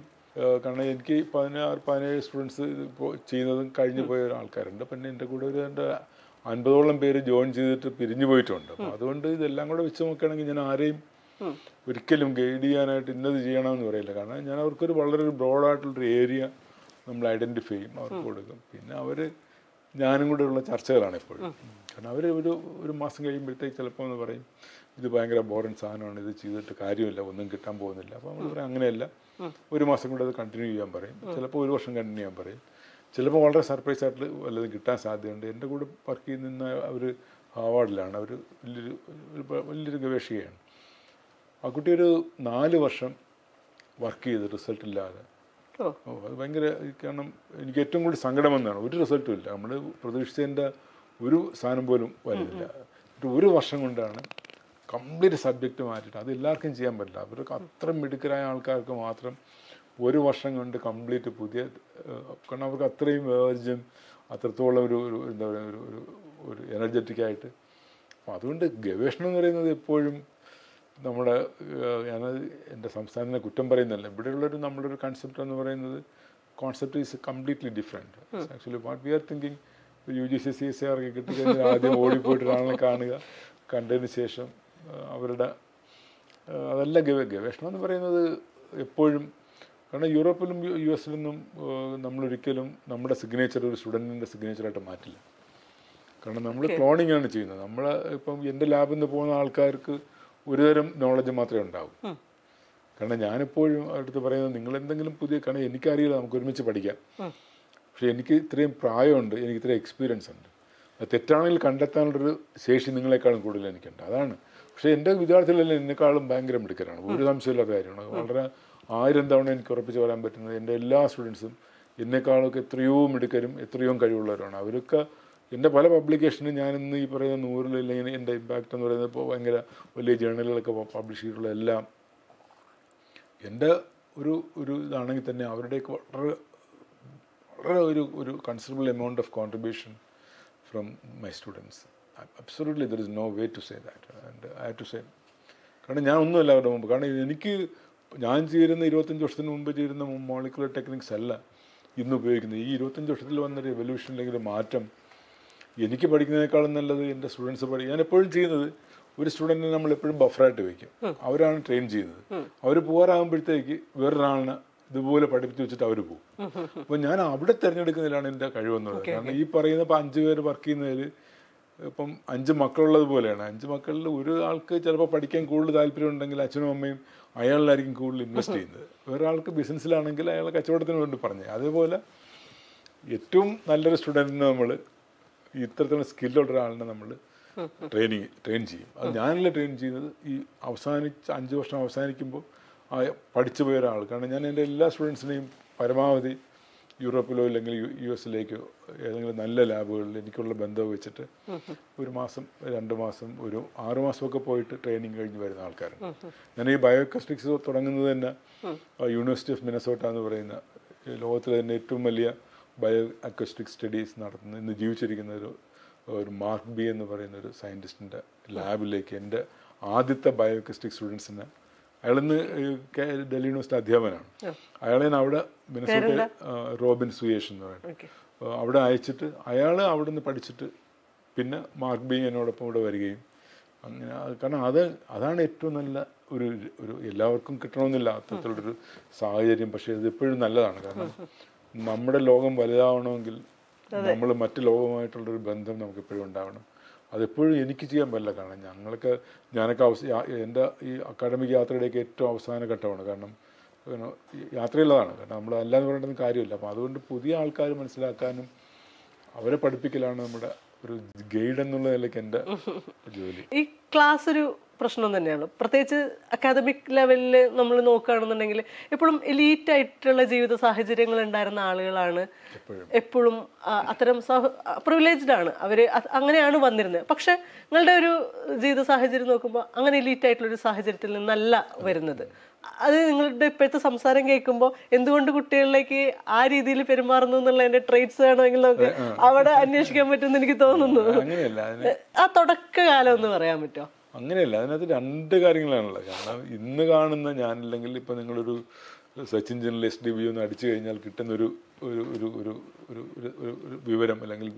കാരണം എനിക്ക് 16-17 സ്റ്റുഡൻസ് ഇപ്പോൾ ചെയ്യുന്നതും കഴിഞ്ഞു പോയ ആൾക്കാരുണ്ട്. പിന്നെ എൻ്റെ കൂടെ എൻ്റെ 50ഓളം പേര് ജോയിൻ ചെയ്തിട്ട് പിരിഞ്ഞു പോയിട്ടുണ്ട്. അപ്പോൾ അതുകൊണ്ട് ഇതെല്ലാം കൂടെ വെച്ച് നോക്കുകയാണെങ്കിൽ ഞാൻ ആരെയും ഒരിക്കലും ഗൈഡ് ചെയ്യാനായിട്ട് ഇന്നത് ചെയ്യണമെന്ന് പറയില്ല. കാരണം ഞാൻ അവർക്കൊരു വളരെ ബ്രോഡായിട്ടുള്ളൊരു ഏരിയ നമ്മൾ ഐഡൻറ്റിഫൈ ചെയ്യും, അവർക്ക് കൊടുക്കും. പിന്നെ ഞാനും കൂടെ ഉള്ള ചർച്ചകളാണ് എപ്പോഴും. കാരണം അവർ ഒരു മാസം കഴിയുമ്പോഴത്തേക്ക് ചിലപ്പോൾ എന്ന് പറയും ഇത് ഭയങ്കര ബോറിംഗ് സാധനമാണ്, ഇത് ചെയ്തിട്ട് കാര്യമില്ല, ഒന്നും കിട്ടാൻ പോകുന്നില്ല. അപ്പോൾ നമ്മൾ പറയും അങ്ങനെയല്ല, ഒരു മാസം കൂടെ അത് കണ്ടിന്യൂ ചെയ്യാൻ പറയും. ചിലപ്പോൾ ഒരു വർഷം കണ്ടിന്യൂ ചെയ്യാൻ പറയും. ചിലപ്പോൾ വളരെ സർപ്രൈസ് ആയിട്ട് വല്ലതും കിട്ടാൻ സാധ്യതയുണ്ട്. എൻ്റെ കൂടെ വർക്ക് ചെയ്യുന്ന അവർ ഹാവാർഡിലാണ്, അവർ വലിയൊരു ഗവേഷകയാണ്. ആ കുട്ടി ഒരു 4 വർഷം വർക്ക് ചെയ്ത് റിസൾട്ട് ഇല്ലാതെ. അത് ഭയങ്കര, കാരണം എനിക്ക് ഏറ്റവും കൂടുതൽ സങ്കടം വന്നതാണ്, ഒരു റിസൾട്ടും ഇല്ല, നമ്മൾ പ്രതീക്ഷിച്ചതിൻ്റെ ഒരു സാധനം പോലും വരുന്നില്ല. ഒരു വർഷം കൊണ്ടാണ് കംപ്ലീറ്റ് സബ്ജക്റ്റ് മാറ്റിയിട്ട്, അത് എല്ലാവർക്കും ചെയ്യാൻ പറ്റില്ല. അവർക്ക് അത്ര മിടുക്കരായ ആൾക്കാർക്ക് മാത്രം ഒരു വർഷം കൊണ്ട് കംപ്ലീറ്റ് പുതിയ, കാരണം അവർക്ക് അത്രയും വേർജും അത്രത്തോളം എന്താ പറയുക ഒരു എനർജറ്റിക്കായിട്ട്. അപ്പം അതുകൊണ്ട് ഗവേഷണം എന്ന് പറയുന്നത് എപ്പോഴും നമ്മുടെ, ഞാനത് എൻ്റെ സംസ്ഥാനത്തിനെ കുറ്റം പറയുന്നില്ല, ഇവിടെയുള്ളൊരു നമ്മളൊരു കൺസെപ്റ്റ് എന്ന് പറയുന്നത് concept is completely different. Actually what we are thinking, UGC CSIR കിട്ടിക്കഴിഞ്ഞാൽ ആദ്യം ഓടിപ്പോയിട്ട് ഒരാളെ കാണുക, കണ്ടതിന് ശേഷം അവരുടെ അതല്ല ഗവേഷണം എന്ന് പറയുന്നത് എപ്പോഴും. കാരണം യൂറോപ്പിലും US നമ്മളൊരിക്കലും നമ്മുടെ സിഗ്നേച്ചർ ഒരു സ്റ്റുഡൻറ്റിൻ്റെ സിഗ്നേച്ചറായിട്ട് മാറ്റില്ല. കാരണം നമ്മൾ ക്ലോണിങ് ആണ് ചെയ്യുന്നത്. നമ്മൾ ഇപ്പം എൻ്റെ ലാബിൽ നിന്ന് പോകുന്ന ആൾക്കാർക്ക് ഒരുതരം നോളജ് മാത്രമേ ഉണ്ടാവൂ. കാരണം ഞാനെപ്പോഴും അടുത്ത് പറയുന്നത് നിങ്ങൾ എന്തെങ്കിലും പുതിയ, കാരണം എനിക്കറിയില്ല, നമുക്ക് ഒരുമിച്ച് പഠിക്കാം, പക്ഷേ എനിക്ക് ഇത്രയും പ്രായമുണ്ട്, എനിക്ക് ഇത്രയും എക്സ്പീരിയൻസ് ഉണ്ട്. അത് തെറ്റാണെങ്കിൽ കണ്ടെത്താനുള്ളൊരു ശേഷി നിങ്ങളെക്കാളും കൂടുതൽ എനിക്കുണ്ട്, അതാണ്. പക്ഷേ എൻ്റെ വിദ്യാർത്ഥികളെല്ലാം എന്നെക്കാളും ഭയങ്കര മിടുക്കരാണ്, ഒരു സംശയമില്ലാത്ത കാര്യമാണ്. വളരെ 1000 തവണ എനിക്ക് ഉറപ്പിച്ച് പറയാൻ പറ്റുന്നത് എൻ്റെ എല്ലാ സ്റ്റുഡൻസും എന്നെക്കാളൊക്കെ എത്രയോ മിടുക്കരും എത്രയോ കഴിവുള്ളവരാണ്. അവരൊക്കെ എൻ്റെ പല പബ്ലിക്കേഷനും ഞാനിന്ന് ഈ പറയുന്ന 100 അല്ലെങ്കിൽ എൻ്റെ ഇമ്പാക്റ്റ് എന്ന് പറയുന്നത് ഇപ്പോൾ ഭയങ്കര വലിയ ജേർണലുകളൊക്കെ പബ്ലിഷ് ചെയ്തിട്ടുള്ള എല്ലാം എൻ്റെ ഒരു ഇതാണെങ്കിൽ തന്നെ അവരുടെയൊക്കെ വളരെ ഒരു considerable amount of contribution from my students. Absolutely there is no way to say that, and I have to say. കാരണം ഞാൻ ഒന്നുമല്ല അവരുടെ മുമ്പ്. കാരണം ഞാൻ ചേരുന്ന 25 വർഷത്തിന് മുമ്പ് ചേരുന്ന മോളിക്കുലർ ടെക്നിക്സ് അല്ല ഇന്ന് ഉപയോഗിക്കുന്നത്. ഈ 25 വർഷത്തിൽ വന്നൊരു എവല്യൂഷൻ അല്ലെങ്കിൽ മാറ്റം എനിക്ക് പഠിക്കുന്നതിനേക്കാളും നല്ലത് എൻ്റെ സ്റ്റുഡൻസ് ഞാൻ എപ്പോഴും ചെയ്യുന്നത്, ഒരു സ്റ്റുഡൻറ്റിനെ നമ്മൾ എപ്പോഴും ബഫറായിട്ട് വയ്ക്കും. അവരാണ് ട്രെയിൻ ചെയ്യുന്നത്. അവർ പോരാകുമ്പോഴത്തേക്ക് വേറൊരാളിനെ ഇതുപോലെ പഠിപ്പിച്ച് വെച്ചിട്ട് അവർ പോകും. അപ്പോൾ ഞാൻ അവിടെ തിരഞ്ഞെടുക്കുന്നതിലാണ് എൻ്റെ കഴിവെന്നുള്ളത്. കാരണം ഈ പറയുന്ന ഇപ്പം 5 പേര് വർക്ക് ചെയ്യുന്നതിൽ ഇപ്പം 5 മക്കളുള്ളത് പോലെയാണ്. 5 മക്കളിൽ ഒരാൾക്ക് ചിലപ്പോൾ പഠിക്കാൻ കൂടുതൽ താല്പര്യം ഉണ്ടെങ്കിൽ അച്ഛനും അമ്മയും അയാളിലായിരിക്കും കൂടുതൽ ഇൻവെസ്റ്റ് ചെയ്യുന്നത്. വേറൊരാൾക്ക് ബിസിനസ്സിലാണെങ്കിൽ അയാളെ കച്ചവടത്തിന് വേണ്ടി പറഞ്ഞത്. അതേപോലെ ഏറ്റവും നല്ലൊരു സ്റ്റുഡൻറ്റിനെ നമ്മൾ ഇത്തരത്തിലുള്ള സ്കില്ലുള്ള ഒരാളിനെ നമ്മൾ ട്രെയിൻ ചെയ്യും. അത് ഞാനല്ല ട്രെയിൻ ചെയ്യുന്നത്. ഈ 5 വർഷം അവസാനിക്കുമ്പോൾ പഠിച്ചു പോയ ഒരാൾ. കാരണം ഞാൻ എൻ്റെ എല്ലാ സ്റ്റുഡൻസിനെയും പരമാവധി യൂറോപ്പിലോ അല്ലെങ്കിൽ US ഏതെങ്കിലും നല്ല ലാബുകളിൽ എനിക്കുള്ള ബന്ധം വെച്ചിട്ട് 1 മാസം 2 മാസം 6 മാസമൊക്കെ പോയിട്ട് ട്രെയിനിങ് കഴിഞ്ഞ് വരുന്ന ആൾക്കാരാണ്. ഞാൻ ഈ ബയോഅക്കോസ്റ്റിക്സ് തുടങ്ങുന്നത് തന്നെ യൂണിവേഴ്സിറ്റി ഓഫ് മിനസോട്ട എന്ന് പറയുന്ന ലോകത്തിലെ തന്നെ ഏറ്റവും വലിയ ബയോ അക്കോസ്റ്റിക് സ്റ്റഡീസ് നടത്തുന്ന ഇന്ന് ജീവിച്ചിരിക്കുന്ന ഒരു മാർക്ക് ബി എന്ന് പറയുന്ന ഒരു സയൻറ്റിസ്റ്റിൻ്റെ ലാബിലേക്ക് എൻ്റെ ആദ്യത്തെ ബയോ അക്കോസ്റ്റിക് സ്റ്റുഡൻസിനെ, അയാളിന്ന് ഡൽഹി യൂണിവേഴ്സിറ്റി അധ്യാപകനാണ്, അയാളെ അവിടെ മിനസോട്ട റോബിൻ സുയേഷ് എന്ന് പറയുന്നത് അവിടെ അയച്ചിട്ട് അയാൾ അവിടെ നിന്ന് പഠിച്ചിട്ട് പിന്നെ മാർക്ക് ബി എന്നോടൊപ്പം ഇവിടെ വരികയും അങ്ങനെ. കാരണം അതാണ് ഏറ്റവും നല്ല ഒരു എല്ലാവർക്കും കിട്ടണമെന്നില്ല അത്തരത്തിലുള്ളൊരു സാഹചര്യം. പക്ഷേ ഇതെപ്പോഴും നല്ലതാണ്. കാരണം നമ്മുടെ ലോകം വലുതാവണമെങ്കിൽ നമ്മൾ മറ്റ് ലോകവുമായിട്ടുള്ളൊരു ബന്ധം നമുക്ക് എപ്പോഴും ഉണ്ടാവണം. അതെപ്പോഴും എനിക്ക് ചെയ്യാൻ പറ്റില്ല. കാരണം ഞാനൊക്കെ എൻ്റെ ഈ അക്കാഡമിക് യാത്രയുടെയൊക്കെ ഏറ്റവും അവസാന ഘട്ടമാണ്. കാരണം യാത്രയുള്ളതാണ്. കാരണം നമ്മൾ അല്ലാന്ന് പറയേണ്ടത് കാര്യമില്ല. അപ്പം അതുകൊണ്ട് പുതിയ ആൾക്കാർ മനസ്സിലാക്കാനും അവരെ പഠിപ്പിക്കലാണ് നമ്മുടെ ഒരു ഗൈഡ് എന്നുള്ള നിലയ്ക്ക് എൻ്റെ ജോലി. ഈ ക്ലാസ് ഒരു പ്രശ്നം തന്നെയാണ്. പ്രത്യേകിച്ച് അക്കാദമിക് ലെവലിൽ നമ്മൾ നോക്കുകയാണെന്നുണ്ടെങ്കിൽ എപ്പോഴും എലീറ്റ് ആയിട്ടുള്ള ജീവിത സാഹചര്യങ്ങൾ ഉണ്ടായിരുന്ന ആളുകളാണ് എപ്പോഴും അത്തരം പ്രിവിലേജ്ഡ് ആണ് അവർ, അങ്ങനെയാണ് വന്നിരുന്നത്. പക്ഷെ നിങ്ങളുടെ ഒരു ജീവിത സാഹചര്യം നോക്കുമ്പോൾ അങ്ങനെ എലീറ്റ് ആയിട്ടുള്ളൊരു സാഹചര്യത്തിൽ നിന്നല്ല വരുന്നത്. അത് നിങ്ങളുടെ ഇപ്പോഴത്തെ സംസാരം കേൾക്കുമ്പോൾ എന്തുകൊണ്ട് കുട്ടികളിലേക്ക് ആ രീതിയിൽ പെരുമാറുന്നു എന്നുള്ളതിന്റെ ട്രേറ്റ്സ് വേണമെങ്കിൽ നമുക്ക് അവിടെ അന്വേഷിക്കാൻ പറ്റുമെന്ന് എനിക്ക് തോന്നുന്നു. ആ തുടക്കകാലം ഒന്ന് പറയാൻ പറ്റുമോ? അങ്ങനെയല്ല, അതിനകത്ത് രണ്ട് കാര്യങ്ങളാണുള്ളത്. കാരണം ഇന്ന് കാണുന്ന ഞാനില്ലെങ്കിൽ ഇപ്പം നിങ്ങളൊരു സെർച്ച് എഞ്ചിനിൽ SDB ഒന്ന് അടിച്ചു കഴിഞ്ഞാൽ കിട്ടുന്നൊരു ഒരു ഒരു ഒരു ഒരു ഒരു ഒരു വിവരം അല്ലെങ്കിൽ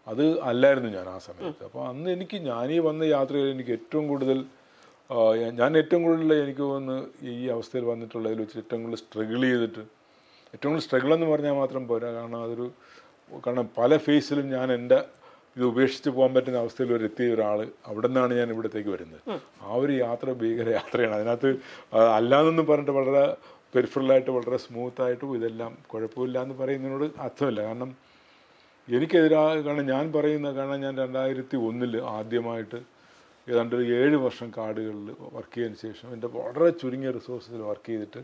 അത് അല്ലായിരുന്നു ഞാൻ ആ സമയത്ത്. അപ്പോൾ അന്ന് എനിക്ക് ഞാനീ വന്ന യാത്രയിൽ എനിക്ക് ഏറ്റവും കൂടുതൽ ഞാൻ ഏറ്റവും കൂടുതൽ എനിക്ക് തോന്നുന്നു ഈ അവസ്ഥയിൽ വന്നിട്ടുള്ളതിൽ വെച്ചിട്ട് ഏറ്റവും കൂടുതൽ സ്ട്രഗിൾ ചെയ്തിട്ട്, ഏറ്റവും കൂടുതൽ സ്ട്രഗിൾ എന്ന് പറഞ്ഞാൽ മാത്രം പോരാ, കാരണം പല ഫേസിലും ഞാൻ എൻ്റെ ഇത് ഉപേക്ഷിച്ച് പോകാൻ പറ്റുന്ന അവസ്ഥയിൽ ഒരു എത്തിയ ഒരാൾ, അവിടെ നിന്നാണ് ഞാൻ ഇവിടത്തേക്ക് വരുന്നത്. ആ ഒരു യാത്ര ഭീകര യാത്രയാണ്. അതിനകത്ത് അല്ലാന്നൊന്നും പറഞ്ഞിട്ട് വളരെ പെരിഫറലായിട്ട് വളരെ സ്മൂത്തായിട്ടും ഇതെല്ലാം കുഴപ്പമില്ല എന്ന് പറയുന്നതിനോട് അർത്ഥമില്ല. കാരണം കാരണം ഞാൻ കാരണം ഞാൻ 2001 ആദ്യമായിട്ട് ഏതാണ്ട് ഒരു 7 വർഷം കാടുകളിൽ വർക്ക് ചെയ്തതിന് ശേഷം എൻ്റെ വളരെ ചുരുങ്ങിയ റിസോഴ്സിൽ വർക്ക് ചെയ്തിട്ട്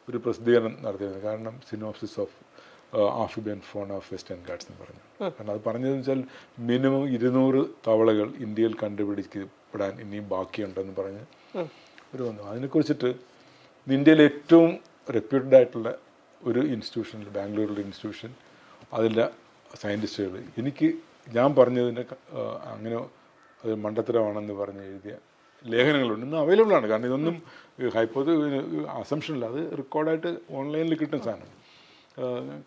ഒരു പ്രസിദ്ധീകരണം നടത്തിയത്. കാരണം synopsis of amphibian phone off western Ghats എന്ന് പറഞ്ഞു. കാരണം അത് പറഞ്ഞതെന്ന് വെച്ചാൽ മിനിമം 200 തവളകൾ ഇന്ത്യയിൽ കണ്ടുപിടിക്കപ്പെടാൻ ഇനിയും ബാക്കിയുണ്ടെന്ന് പറഞ്ഞ് ഒരു വന്നു. അതിനെക്കുറിച്ചിട്ട് ഇന്ത്യയിലെ ഏറ്റവും റെപ്യൂട്ടഡ് ആയിട്ടുള്ള ഒരു ഇൻസ്റ്റിറ്റ്യൂഷനിൽ, ബാംഗ്ലൂരിലെ ഇൻസ്റ്റിറ്റ്യൂഷൻ, അതിൻ്റെ സയൻറ്റിസ്റ്റുകൾ ഞാൻ പറഞ്ഞതിൻ്റെ അങ്ങനെ അത് മണ്ടത്തരമാണെന്ന് പറഞ്ഞ് എഴുതിയ ലേഖനങ്ങളുണ്ട്. ഇന്ന് അവൈലബിൾ ആണ്. കാരണം ഇതൊന്നും അസംഷനില്ല, അത് റെക്കോർഡായിട്ട് ഓൺലൈനിൽ കിട്ടുന്ന സാധനം.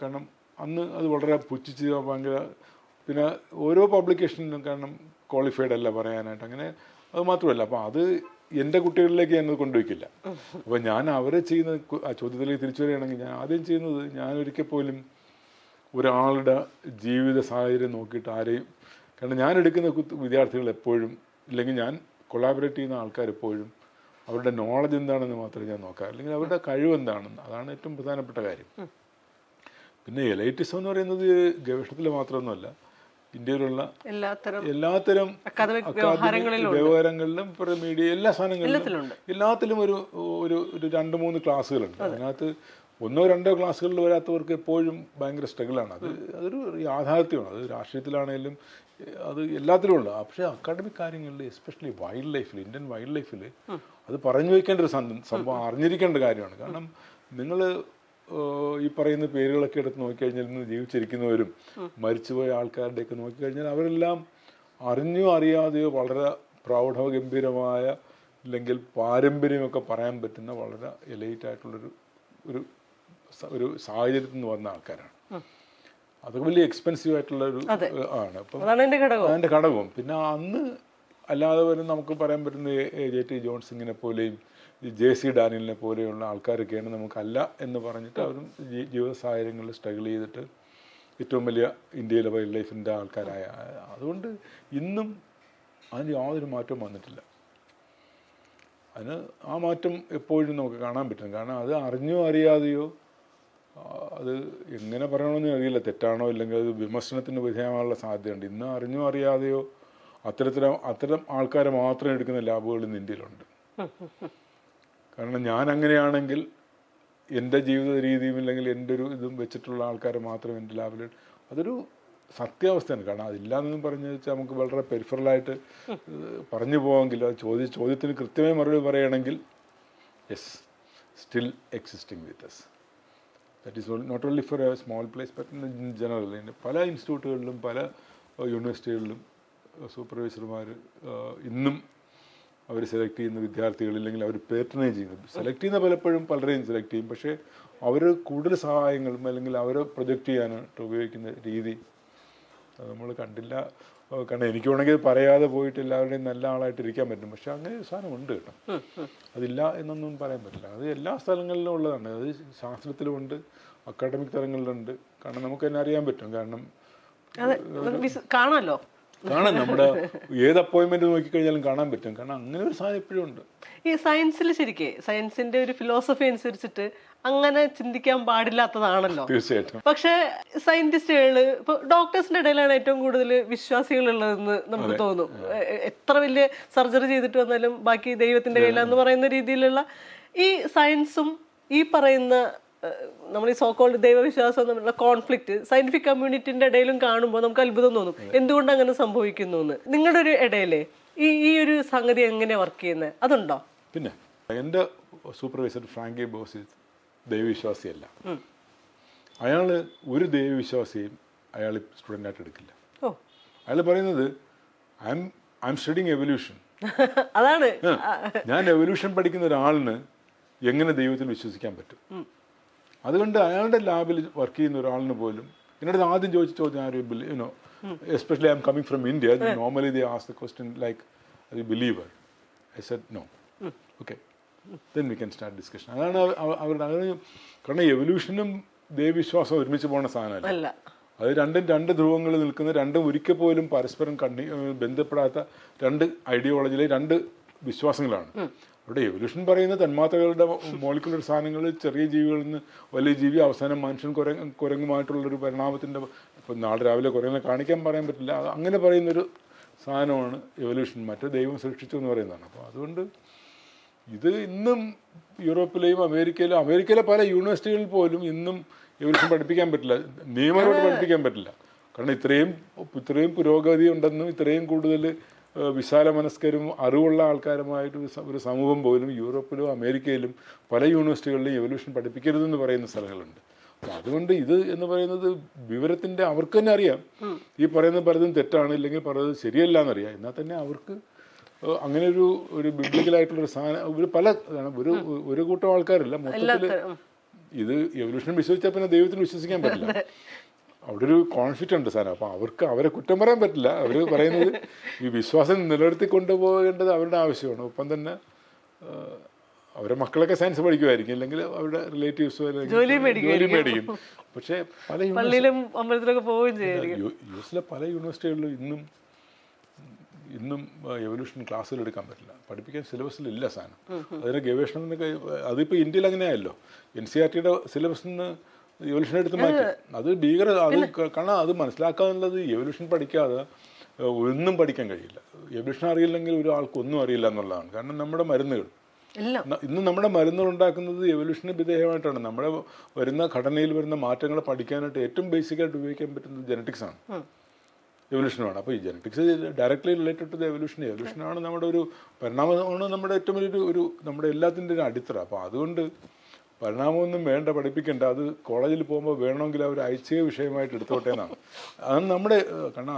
കാരണം അന്ന് അത് വളരെ പുച്ഛിച്ച് ഭയങ്കര, പിന്നെ ഓരോ പബ്ലിക്കേഷനിലും കാരണം ക്വാളിഫൈഡ് അല്ല പറയാനായിട്ട്, അങ്ങനെ അത് മാത്രമല്ല. അപ്പോൾ അത് എൻ്റെ കുട്ടികളിലേക്ക് ഞാനത് കൊണ്ടുവയ്ക്കില്ല. അപ്പോൾ ഞാൻ അവരെ ചെയ്യുന്ന ചോദ്യത്തിലേക്ക് തിരിച്ചു വരികയാണെങ്കിൽ ഞാൻ ആദ്യം ചെയ്യുന്നത്, ഞാൻ ഒരിക്കൽ പോലും ഒരാളുടെ ജീവിത സാഹചര്യം നോക്കിയിട്ട് ആരെയും, കാരണം ഞാൻ എടുക്കുന്ന വിദ്യാർത്ഥികൾ എപ്പോഴും, ഇല്ലെങ്കിൽ ഞാൻ കൊളാബറേറ്റ് ചെയ്യുന്ന ആൾക്കാർ എപ്പോഴും അവരുടെ നോളജ് എന്താണെന്ന് മാത്രമേ ഞാൻ നോക്കാറ്, അല്ലെങ്കിൽ അവരുടെ കഴിവ് എന്താണെന്ന്. അതാണ് ഏറ്റവും പ്രധാനപ്പെട്ട കാര്യം. പിന്നെ എലൈറ്റിസം എന്ന് പറയുന്നത് ഗവേഷണത്തിൽ മാത്രമൊന്നുമല്ല, ഇന്ത്യയിലുള്ള എല്ലാത്തരം വ്യവഹാരങ്ങളിലും മീഡിയ എല്ലാ സാധനങ്ങളിലും എല്ലാത്തിലും ഒരു ഒരു 2-3 ക്ലാസ്സുകളുണ്ട്. അതിനകത്ത് 1-2 ക്ലാസ്സുകളിൽ വരാത്തവർക്ക് എപ്പോഴും ഭയങ്കര സ്ട്രഗിളാണ്. അതൊരു യാഥാർത്ഥ്യമാണ്. അത് രാഷ്ട്രീയത്തിലാണെങ്കിലും അത് എല്ലാത്തിലും ഉണ്ട്. പക്ഷേ അക്കാഡമിക് കാര്യങ്ങളിൽ, എസ്പെഷ്യലി വൈൽഡ് ലൈഫിൽ, ഇന്ത്യൻ വൈൽഡ് ലൈഫിൽ അത് പറഞ്ഞു വയ്ക്കേണ്ട ഒരു സംഭവം, അറിഞ്ഞിരിക്കേണ്ട കാര്യമാണ്. കാരണം നിങ്ങൾ ഈ പറയുന്ന പേരുകളൊക്കെ എടുത്ത് നോക്കിക്കഴിഞ്ഞാൽ ഇന്ന് ജീവിച്ചിരിക്കുന്നവരും മരിച്ചുപോയ ആൾക്കാരുടെയൊക്കെ നോക്കിക്കഴിഞ്ഞാൽ അവരെല്ലാം അറിഞ്ഞോ അറിയാതെയോ വളരെ പ്രൗഢഗംഭീരമായ, ഇല്ലെങ്കിൽ പാരമ്പര്യമൊക്കെ പറയാൻ പറ്റുന്ന വളരെ എലൈറ്റ് ആയിട്ടുള്ളൊരു ഒരു ഒരു സാഹചര്യത്തിൽ നിന്ന് വന്ന ആൾക്കാരാണ്. അതൊക്കെ വലിയ എക്സ്പെൻസീവ് ആയിട്ടുള്ള ഒരു ആണ്. അപ്പം അതിൻ്റെ ഘടകവും. പിന്നെ അന്ന് അല്ലാതെ വരെ നമുക്ക് പറയാൻ പറ്റുന്ന JT ജോൺസിങ്ങിനെ പോലെയും JC ഡാനിയലിനെ പോലെയുള്ള ആൾക്കാരൊക്കെയാണ് നമുക്കല്ല എന്ന് പറഞ്ഞിട്ട് അവരും ജീവിത സാഹചര്യങ്ങളിൽ സ്ട്രഗിൾ ചെയ്തിട്ട് ഏറ്റവും വലിയ ഇന്ത്യയിലെ വൈൽഡ് ലൈഫിൻ്റെ ആൾക്കാരായ. അതുകൊണ്ട് ഇന്നും അതിന് യാതൊരു മാറ്റവും വന്നിട്ടില്ല. അതിന് ആ മാറ്റം എപ്പോഴും നമുക്ക് കാണാൻ പറ്റും. കാരണം അത് അറിഞ്ഞോ അറിയാതെയോ, അത് എങ്ങനെ പറയണമെന്ന് അറിയില്ല, തെറ്റാണോ ഇല്ലെങ്കിൽ അത് വിമർശനത്തിന് വിധേയമായുള്ള സാധ്യതയുണ്ട്. ഇന്ന് അറിഞ്ഞോ അറിയാതെയോ അത്തരം ആൾക്കാരെ മാത്രം എടുക്കുന്ന ലാബുകൾ ഇന്ന് ഇന്ത്യയിലുണ്ട്. കാരണം ഞാൻ അങ്ങനെയാണെങ്കിൽ എൻ്റെ ജീവിത രീതിയും ഇല്ലെങ്കിൽ എൻ്റെ ഒരു ഇതും വെച്ചിട്ടുള്ള ആൾക്കാരെ മാത്രം എൻ്റെ ലാബിൽ, അതൊരു സത്യാവസ്ഥയാണ്. കാരണം അതില്ലാന്നൊന്നും പറഞ്ഞു വെച്ചാൽ നമുക്ക് വളരെ പെരിഫറലായിട്ട് പറഞ്ഞു പോകാമെങ്കിൽ, അത് ചോദ്യത്തിന് കൃത്യമായി മറുപടി പറയുകയാണെങ്കിൽ yes, still existing with us. That is not only for a small place but in general. പല ഇൻസ്റ്റിറ്റ്യൂട്ടുകളിലും പല യൂണിവേഴ്സിറ്റികളിലും സൂപ്പർവൈസർമാർ ഇന്നും അവർ സെലക്ട് ചെയ്യുന്ന വിദ്യാർത്ഥികൾ, ഇല്ലെങ്കിൽ അവർ പേട്രണേജ് ചെയ്യുന്നത്, സെലക്ട് ചെയ്യുന്ന പലപ്പോഴും പലരെയും സെലക്ട് ചെയ്യും. പക്ഷേ അവർ കൂടുതൽ സഹായങ്ങളും അല്ലെങ്കിൽ അവരെ പ്രൊജക്റ്റ് ചെയ്യാനായിട്ട് ഉപയോഗിക്കുന്ന രീതി നമ്മൾ കണ്ടില്ല. കാരണം എനിക്ക് വേണമെങ്കിൽ പറയാതെ പോയിട്ട് എല്ലാവരുടെയും നല്ല ആളായിട്ട് ഇരിക്കാൻ പറ്റും. പക്ഷെ അങ്ങനെ ഒരു സാധനം ഉണ്ട് കേട്ടോ, അതില്ല എന്നൊന്നും പറയാൻ പറ്റില്ല. അത് എല്ലാ സ്ഥലങ്ങളിലും ഉള്ളതാണ്. അത് ശാസ്ത്രത്തിലുമുണ്ട്, അക്കാഡമിക് തലങ്ങളിലുണ്ട്. കാരണം നമുക്ക് തന്നെ അറിയാൻ പറ്റും. കാരണം കാണാൻ നമ്മുടെ ഏത് അപ്പോയിൻമെന്റ് നോക്കിക്കഴിഞ്ഞാലും കാണാൻ പറ്റും. കാരണം അങ്ങനെ ഒരു സാധനം എപ്പോഴും ഉണ്ട്. ഈ സയൻസിൽ ശരിക്കും സയൻസിന്റെ ഒരു ഫിലോസഫി അനുസരിച്ചിട്ട് അങ്ങനെ ചിന്തിക്കാൻ പാടില്ലാത്തതാണല്ലോ. തീർച്ചയായിട്ടും. പക്ഷെ സയന്റിസ്റ്റുകള് ഇപ്പൊ ഡോക്ടേഴ്സിന്റെ ഇടയിലാണ് ഏറ്റവും കൂടുതൽ വിശ്വാസികൾ ഉള്ളതെന്ന് നമുക്ക് തോന്നും. എത്ര വലിയ സർജറി ചെയ്തിട്ട് വന്നാലും ബാക്കി ദൈവത്തിന്റെ കയ്യിലാന്ന് പറയുന്ന രീതിയിലുള്ള ഈ സയൻസും ഈ പറയുന്ന നമ്മൾ ഈ സോക്കോൾഡ് ദൈവവിശ്വാസം തമ്മിലുള്ള കോൺഫ്ലിക്റ്റ് സയന്റിഫിക് കമ്മ്യൂണിറ്റിന്റെ ഇടയിലും കാണുമ്പോൾ നമുക്ക് അത്ഭുതം തോന്നും, എന്തുകൊണ്ട് അങ്ങനെ സംഭവിക്കുന്നു എന്ന്. നിങ്ങളുടെ ഒരു ഇടയിലെ ഈ ഒരു സംഗതി എങ്ങനെ വർക്ക് ചെയ്യുന്നത്, അതുണ്ടോ? പിന്നെ എൻ്റെ സൂപ്പർവൈസർ ഫ്രാങ്കി ബോസ് ദൈവവിശ്വാസിയല്ല. അയാൾ ഒരു ദൈവവിശ്വാസിയും അയാൾ സ്റ്റുഡൻ്റായിട്ട് എടുക്കില്ല. അയാൾ പറയുന്നത് ഐ എം സ്റ്റഡിങ് എവല്യൂഷൻ, അതാണ് ഞാൻ എവല്യൂഷൻ പഠിക്കുന്ന ഒരാളിന് എങ്ങനെ ദൈവത്തിൽ വിശ്വസിക്കാൻ പറ്റും? അതുകൊണ്ട് അയാളുടെ ലാബിൽ വർക്ക് ചെയ്യുന്ന ഒരാളിന് പോലും എന്നോട് ആദ്യം ചോദിച്ച ചോദ്യം ആരും you know especially I am coming from India, normally they ask the question like I believer. I said no. Okay, then we can start discussion. അതാണ് അവരുടെ കാരണം എവല്യൂഷനും ദൈവവിശ്വാസവും ഒരുമിച്ച് പോകുന്ന സാധനമല്ല. അത് രണ്ട് ധ്രുവങ്ങളിൽ നിൽക്കുന്ന, രണ്ടും ഒരിക്കൽ പോലും പരസ്പരം ബന്ധപ്പെടാത്ത രണ്ട് ഐഡിയോളജിയിലെ രണ്ട് വിശ്വാസങ്ങളാണ്. അവിടെ എവല്യൂഷൻ പറയുന്ന തന്മാത്രകളുടെ മോളിക്കുലർ സാധനങ്ങൾ ചെറിയ ജീവികളിൽ നിന്ന് വലിയ ജീവി, അവസാനം മനുഷ്യൻ കുരങ്ങുമായിട്ടുള്ളൊരു പരിണാമത്തിൻ്റെ, ഇപ്പം നാളെ രാവിലെ കുരങ്ങനെ കാണിക്കാൻ പറയാൻ പറ്റില്ല, അങ്ങനെ പറയുന്നൊരു സാധനമാണ് എവല്യൂഷൻ. മറ്റേ ദൈവം സൃഷ്ടിച്ചു എന്ന് പറയുന്നതാണ്. അപ്പോൾ അതുകൊണ്ട് ഇത് ഇന്നും യൂറോപ്പിലെയും അമേരിക്കയിലെ പല യൂണിവേഴ്സിറ്റികളിൽ പോലും ഇന്നും എവല്യൂഷൻ പഠിപ്പിക്കാൻ പറ്റില്ല, നിയമമായിട്ട് പഠിപ്പിക്കാൻ പറ്റില്ല. കാരണം ഇത്രയും പുരോഗതി ഉണ്ടെന്നും ഇത്രയും കൂടുതൽ വിശാല മനസ്കരും അറിവുള്ള ആൾക്കാരുമായിട്ട് ഒരു സമൂഹം പോലും യൂറോപ്പിലും അമേരിക്കയിലും പല യൂണിവേഴ്സിറ്റികളിലും എവല്യൂഷൻ പഠിപ്പിക്കരുതെന്ന് പറയുന്ന സ്ഥലങ്ങളുണ്ട്. അപ്പം അതുകൊണ്ട് ഇത് എന്ന് പറയുന്നത് വിവരത്തിൻ്റെ അവർക്ക് തന്നെ അറിയാം ഈ പറയുന്ന പലതും തെറ്റാണ്, ഇല്ലെങ്കിൽ പറയുന്നത് ശരിയല്ല എന്നറിയാം. എന്നാൽ തന്നെ അവർക്ക് അങ്ങനെ ഒരു ബിബ്ലിക്കലായിട്ടുള്ളൊരു സാധനം ഒരു കൂട്ടം ആൾക്കാരല്ല, മൊത്തത്തിൽ ഇത് എവല്യൂഷൻ വിശ്വസിച്ചാൽ പിന്നെ ദൈവത്തിന് വിശ്വസിക്കാൻ പറ്റില്ല. അവിടെ ഒരു കോൺഫ്ലിക്റ്റ് ഉണ്ട് സാധനം. അപ്പോൾ അവരെ കുറ്റം പറയാൻ പറ്റില്ല. അവർ പറയുന്നത് ഈ വിശ്വാസം നിലനിർത്തി കൊണ്ടുപോകേണ്ടത് അവരുടെ ആവശ്യമാണ്. ഒപ്പം തന്നെ അവരുടെ മക്കളൊക്കെ സയൻസ് പഠിക്കുമായിരിക്കും, അല്ലെങ്കിൽ അവരുടെ റിലേറ്റീവ്സോ ജോലി മേടിക്കും. പക്ഷേ പല യുഎസിലെ പല യൂണിവേഴ്സിറ്റികളിലും ഇന്നും എവല്യൂഷൻ ക്ലാസ്സുകൾ എടുക്കാൻ പറ്റില്ല, പഠിപ്പിക്കാൻ സിലബസിലില്ല സാധനം. അതിന് ഗവേഷണം എന്നൊക്കെ അതിപ്പോൾ ഇന്ത്യയിൽ അങ്ങനെയായല്ലോ. NCERT-യുടെ സിലബസിൽ നിന്ന് എവല്യൂഷൻ എടുത്ത് മാറ്റി. അത് കാരണം അത് മനസ്സിലാക്കാന്നുള്ളത് എവല്യൂഷൻ പഠിക്കാതെ ഒന്നും പഠിക്കാൻ കഴിയില്ല. എവല്യൂഷൻ അറിയില്ലെങ്കിൽ ഒരാൾക്കൊന്നും അറിയില്ല എന്നുള്ളതാണ്. കാരണം നമ്മുടെ മരുന്നുകൾ ഇന്ന് നമ്മുടെ മരുന്നുകൾ ഉണ്ടാക്കുന്നത് എവല്യൂഷന് വിധേയമായിട്ടാണ്. നമ്മുടെ വരുന്ന ഘടനയിൽ വരുന്ന മാറ്റങ്ങൾ പഠിക്കാനായിട്ട് ഏറ്റവും ബേസിക്കായിട്ട് ഉപയോഗിക്കാൻ പറ്റുന്നത് ജെനറ്റിക്സ് ആണ്, എവല്യൂഷനുമാണ്. അപ്പോൾ ഈ genetics directly related to the എവല്യൂഷനാണ് നമ്മുടെ ഒരു പരിണാമമാണ്, നമ്മുടെ ഏറ്റവും വലിയൊരു നമ്മുടെ എല്ലാത്തിൻ്റെ ഒരു അടിത്തറ. അപ്പോൾ അതുകൊണ്ട് പരിണാമമൊന്നും വേണ്ട, പഠിപ്പിക്കേണ്ട, അത് കോളേജിൽ പോകുമ്പോൾ വേണമെങ്കിൽ അവർ ഐച്ഛിക വിഷയമായിട്ട് എടുത്തോട്ടെ എന്നാണ്. അതാണ് നമ്മുടെ, കാരണം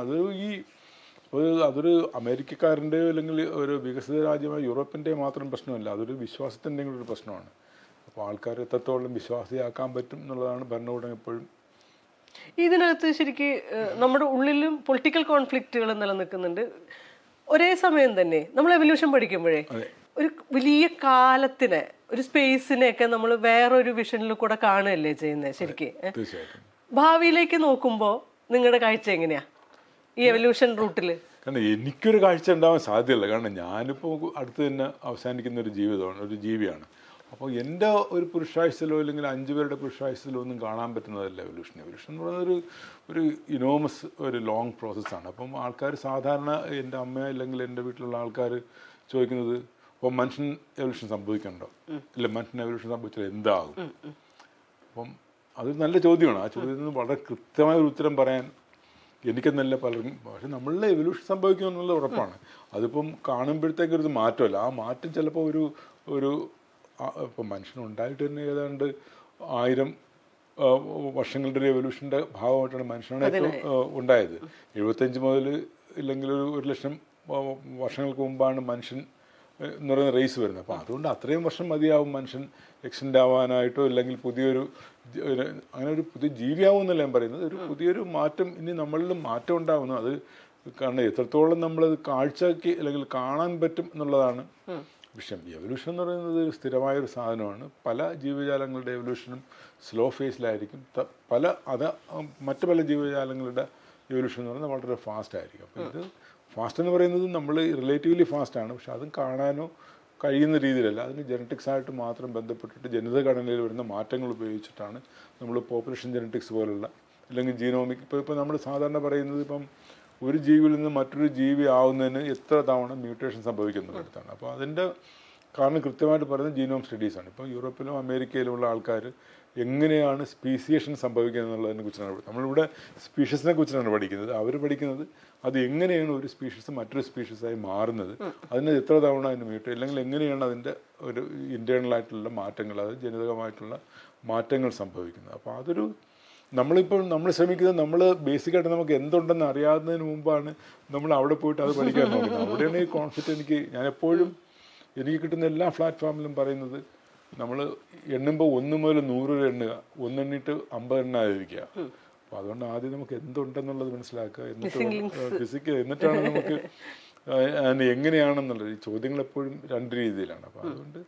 അതൊരു അമേരിക്കക്കാരൻ്റെയോ അല്ലെങ്കിൽ ഒരു വികസിത രാജ്യമായ യൂറോപ്പിൻ്റെ മാത്രം പ്രശ്നമല്ല, അതൊരു വിശ്വാസത്തിൻ്റെയും കൂടി ഒരു പ്രശ്നമാണ്. അപ്പോൾ ആൾക്കാർ എത്രത്തോളം വിശ്വാസിയാക്കാൻ പറ്റും എന്നുള്ളതാണ് ഭരണകൂടം എപ്പോഴും. ഇതിനകത്ത് ശരിക്ക് നമ്മുടെ ഉള്ളിലും പൊളിറ്റിക്കൽ കോൺഫ്ലിക്റ്റുകൾ നിലനിൽക്കുന്നുണ്ട്. ഒരേ സമയം തന്നെ നമ്മൾ എവല്യൂഷൻ പഠിക്കുമ്പോഴേ ഒരു വലിയ കാലത്തിനെ, ഒരു സ്പേസിനെയൊക്കെ നമ്മൾ വേറൊരു വിഷനിൽ കൂടെ കാണുകയല്ലേ ചെയ്യുന്നത് ശരിക്ക്. ഭാവിയിലേക്ക് നോക്കുമ്പോൾ നിങ്ങളുടെ കാഴ്ച എങ്ങനെയാ ഈ എവല്യൂഷൻ റൂട്ടിൽ? കാരണം എനിക്കൊരു കാഴ്ച ഉണ്ടാവാൻ സാധ്യതയില്ല. കാരണം ഞാനിപ്പോൾ അടുത്ത് തന്നെ അവസാനിക്കുന്ന ഒരു ജീവിയാണ്. അപ്പോൾ എൻ്റെ ഒരു പുരുഷായുസ്സിലോ അല്ലെങ്കിൽ 5 പേരുടെ പുരുഷായുസ്സിലോ ഒന്നും കാണാൻ പറ്റുന്നതല്ല എവല്യൂഷൻ. എവല്യൂഷൻ എന്ന് പറയുന്നത് ഒരു ഇനോമസ് ഒരു ലോങ് പ്രോസസ്സാണ്. അപ്പം ആൾക്കാർ സാധാരണ എൻ്റെ അമ്മ അല്ലെങ്കിൽ എൻ്റെ വീട്ടിലുള്ള ആൾക്കാർ ചോദിക്കുന്നത്, അപ്പോൾ മനുഷ്യൻ എവല്യൂഷൻ സംഭവിക്കണ്ടോ, ഇല്ല മനുഷ്യൻ എവല്യൂഷൻ സംഭവിച്ചാൽ എന്താകും? അപ്പം അത് നല്ല ചോദ്യമാണ്. ആ ചോദ്യത്തിന് വളരെ കൃത്യമായ ഒരു ഉത്തരം പറയാൻ എനിക്കെന്നല്ല പലർക്കും. പക്ഷെ നമ്മളുടെ എവല്യൂഷൻ സംഭവിക്കുമെന്നുള്ളത് ഉറപ്പാണ്. അതിപ്പം കാണുമ്പോഴത്തേക്കൊരു മാറ്റമല്ല. ആ മാറ്റം ചിലപ്പോൾ ഒരു ഇപ്പം മനുഷ്യനുണ്ടായിട്ട് തന്നെ ഏതാണ്ട് 1000 വർഷങ്ങളുടെ ഒരു എവല്യൂഷൻ്റെ ഭാഗമായിട്ടാണ് മനുഷ്യനാണ് ഏറ്റവും ഉണ്ടായത്. 75 മുതൽ ഇല്ലെങ്കിൽ 1,00,000 വർഷങ്ങൾക്ക് മുമ്പാണ് മനുഷ്യൻ എന്ന് പറയുന്ന റേസ് വരുന്നത്. അപ്പോൾ അതുകൊണ്ട് അത്രയും വർഷം മതിയാവും മനുഷ്യൻ എക്സ്റ്റെൻഡ് ആവാനായിട്ടോ അല്ലെങ്കിൽ അങ്ങനെ ഒരു പുതിയ ജീവിയാവും എന്നല്ല ഞാൻ പറയുന്നത്. ഒരു പുതിയൊരു മാറ്റം ഇനി നമ്മളിലും മാറ്റം ഉണ്ടാവുന്നു. അത് കാരണം എത്രത്തോളം നമ്മളത് കാഴ്ചയ്ക്ക് അല്ലെങ്കിൽ കാണാൻ പറ്റും എന്നുള്ളതാണ് വിഷയം. എവല്യൂഷൻ എന്ന് പറയുന്നത് സ്ഥിരമായൊരു സാധനമാണ്. പല ജീവജാലങ്ങളുടെ എവല്യൂഷനും സ്ലോ ഫേസിലായിരിക്കും. മറ്റു പല ജീവജാലങ്ങളുടെ എവല്യൂഷൻ എന്ന് പറയുന്നത് വളരെ ഫാസ്റ്റ് ആയിരിക്കും. അപ്പോൾ ഇത് ഫാസ്റ്റ് എന്ന് പറയുന്നത് നമ്മൾ റിലേറ്റീവ്ലി ഫാസ്റ്റാണ്, പക്ഷെ അതും കാണാനോ കഴിയുന്ന രീതിയിലല്ല. അതിന് ജെനറ്റിക്സായിട്ട് മാത്രം ബന്ധപ്പെട്ടിട്ട് ജനിതഘടനയിൽ വരുന്ന മാറ്റങ്ങൾ ഉപയോഗിച്ചിട്ടാണ് നമ്മൾ പോപ്പുലേഷൻ ജെനറ്റിക്സ് പോലുള്ള അല്ലെങ്കിൽ ജീനോമിക് ഇപ്പോൾ നമ്മൾ സാധാരണ പറയുന്നത് ഇപ്പം ഒരു ജീവിയിൽ നിന്ന് മറ്റൊരു ജീവി ആവുന്നതിന് എത്ര തവണ മ്യൂട്ടേഷൻ സംഭവിക്കുന്നിടത്താണ്. അപ്പോൾ അതിൻ്റെ കാരണം കൃത്യമായിട്ട് പറയുന്നത് ജീനോം സ്റ്റഡീസാണ്. ഇപ്പോൾ യൂറോപ്പിലും അമേരിക്കയിലുമുള്ള ആൾക്കാർ എങ്ങനെയാണ് സ്പീസിയേഷൻ സംഭവിക്കുന്നത് എന്നുള്ളതിനെ കുറിച്ചാണ് നമ്മളിവിടെ സ്പീഷീസിനെ കുറിച്ചാണ് പഠിക്കുന്നത്. അവർ പഠിക്കുന്നത് അത് എങ്ങനെയാണ് ഒരു സ്പീഷീസ് മറ്റൊരു സ്പീഷീസായി മാറുന്നത്, അതിന് എത്ര തവണ അതിന് മ്യൂട്ടേറ്റ് അല്ലെങ്കിൽ എങ്ങനെയാണ് അതിൻ്റെ ഒരു ഇൻറ്റേർണലായിട്ടുള്ള മാറ്റങ്ങൾ, അത് ജനിതകമായിട്ടുള്ള മാറ്റങ്ങൾ സംഭവിക്കുന്നത്. അപ്പോൾ അതൊരു നമ്മളിപ്പോൾ നമ്മൾ ശ്രമിക്കുന്നത് നമ്മൾ ബേസിക്കായിട്ട് നമുക്ക് എന്തുണ്ടെന്ന് അറിയാവുന്നതിന് മുമ്പാണ് നമ്മൾ അവിടെ പോയിട്ട് അത് പഠിക്കാൻ നോക്കുന്നത്. അവിടെയാണ് ഈ കോൺസെപ്റ്റ് ഞാൻ എപ്പോഴും എനിക്ക് കിട്ടുന്ന എല്ലാ പ്ലാറ്റ്ഫോമിലും പറയുന്നത് നമ്മൾ എണ്ണുമ്പോൾ 1 മുതൽ 100 വരെ എണ്ണുക, 1 എണ്ണിട്ട് 50 എണ്ണാതിരിക്കുക. അപ്പോൾ അതുകൊണ്ട് ആദ്യം നമുക്ക് എന്തുണ്ടെന്നുള്ളത് മനസ്സിലാക്കുക, എന്നിട്ടാണ് നമുക്ക് എങ്ങനെയാണെന്നുള്ളത്. ഈ ചോദ്യങ്ങൾ എപ്പോഴും 2 രീതിയിലാണ്. അപ്പോൾ അതുകൊണ്ട്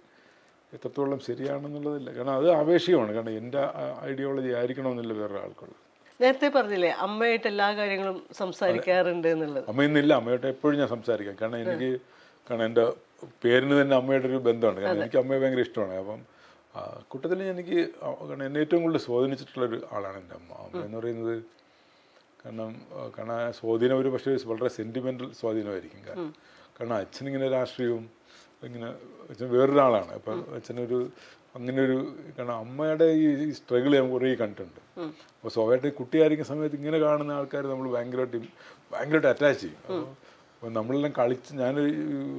എത്രത്തോളം ശരിയാണെന്നുള്ളതില്ല, കാരണം അത് ആവേശമാണ്. കാരണം എൻ്റെ ഐഡിയോളജി ആയിരിക്കണമെന്നില്ല വേറൊരാൾക്കുള്ളത്. നേരത്തെ പറഞ്ഞില്ലേ അമ്മയായിട്ട് എല്ലാ കാര്യങ്ങളും സംസാരിക്കാറുണ്ട് എന്നുള്ളത്. അമ്മയെന്നില്ല, അമ്മയായിട്ട് എപ്പോഴും ഞാൻ സംസാരിക്കാം. കാരണം എൻ്റെ പേരിന് തന്നെ അമ്മയുടെ ഒരു ബന്ധമാണ്. കാരണം എനിക്ക് അമ്മയെ ഭയങ്കര ഇഷ്ടമാണ്. അപ്പം കൂട്ടത്തിൽ എനിക്ക് കാരണം എന്നെ ഏറ്റവും കൂടുതൽ സ്വാധീനിച്ചിട്ടുള്ളൊരു ആളാണ് എൻ്റെ അമ്മ. അമ്മ എന്ന് പറയുന്നത് കാരണം സ്വാധീനം ഒരു പക്ഷേ വളരെ സെൻറ്റിമെൻ്റൽ സ്വാധീനമായിരിക്കും. കാരണം അച്ഛനിങ്ങനെ രാഷ്ട്രീയവും ഇങ്ങനെ അച്ഛൻ വേറൊരാളാണ്. അപ്പം അച്ഛനൊരു അങ്ങനെയൊരു കാരണം അമ്മയുടെ ഈ സ്ട്രഗിൾ ഞാൻ കുറേ കണ്ടിട്ടുണ്ട്. അപ്പോൾ സ്വാഭാവികമായിട്ട് കുട്ടിയായിരിക്കുന്ന സമയത്ത് ഇങ്ങനെ കാണുന്ന ആൾക്കാർ നമ്മൾ ഭയങ്കരമായിട്ട് അറ്റാച്ച് ചെയ്യും. അപ്പോൾ നമ്മളെല്ലാം കളിച്ച് ഞാൻ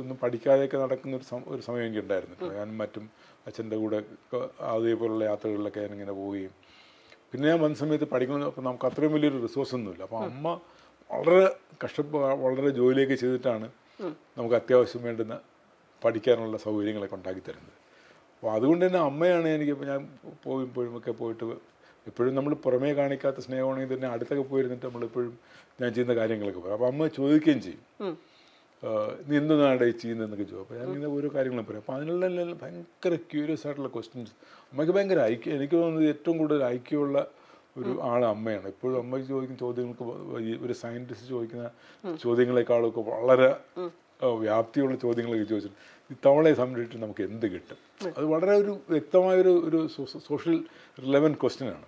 ഒന്നും പഠിക്കാതെയൊക്കെ നടക്കുന്ന ഒരു സമയം എനിക്ക് ഉണ്ടായിരുന്നു. ഞാനും മറ്റും അച്ഛൻ്റെ കൂടെ അതേപോലുള്ള യാത്രകളിലൊക്കെ ഞാനിങ്ങനെ പോവുകയും പിന്നെ ഞാൻ വന്ന സമയത്ത് പഠിക്കുന്നത്. അപ്പോൾ നമുക്ക് അത്രയും വലിയൊരു റിസോഴ്സ് ഒന്നുമില്ല. അപ്പോൾ അമ്മ വളരെ ജോലിയൊക്കെ ചെയ്തിട്ടാണ് നമുക്ക് അത്യാവശ്യം വേണ്ടുന്ന പഠിക്കാനുള്ള സൗകര്യങ്ങളൊക്കെ ഉണ്ടാക്കി തരുന്നത്. അപ്പോൾ അതുകൊണ്ട് തന്നെ അമ്മയാണ് എനിക്കിപ്പോൾ ഞാൻ പോയിട്ട് എപ്പോഴും നമ്മൾ പുറമേ കാണിക്കാത്ത സ്നേഹമാണെങ്കിൽ തന്നെ അടുത്തൊക്കെ പോയിരുന്നിട്ട് നമ്മളെപ്പോഴും ഞാൻ ചെയ്യുന്ന കാര്യങ്ങളൊക്കെ പറയും. അപ്പോൾ അമ്മ ചോദിക്കുകയും ചെയ്യും, നീ എന്താണ് ഈ ചെയ്യുന്നതെന്നൊക്കെ ചോദിക്കും. അപ്പോൾ ഞാനിങ്ങനെ ഓരോ കാര്യങ്ങളും പറയും. അപ്പോൾ അതിനുള്ള ഭയങ്കര ക്യൂരിയസ് ആയിട്ടുള്ള ക്വസ്റ്റ്യൻസ്. അമ്മയ്ക്ക് ഭയങ്കര ഐക്യം, എനിക്ക് തോന്നുന്നത് ഏറ്റവും കൂടുതൽ ഐക്യമുള്ള ഒരു അമ്മയാണ്. എപ്പോഴും അമ്മയ്ക്ക് ചോദിക്കുന്ന ചോദ്യങ്ങൾക്ക് ഒരു സയൻറ്റിസ്റ്റ് ചോദിക്കുന്ന ചോദ്യങ്ങളെക്കാളൊക്കെ വളരെ വ്യാപ്തിയുള്ള ചോദ്യങ്ങളൊക്കെ ചോദിച്ചിട്ട് ഈ തവളയെ സംരക്ഷിച്ചിട്ട് നമുക്ക് എന്ത് കിട്ടും, അത് വളരെ ഒരു വ്യക്തമായൊരു സോഷ്യൽ റിലവൻറ്റ് ക്വസ്റ്റ്യനാണ്.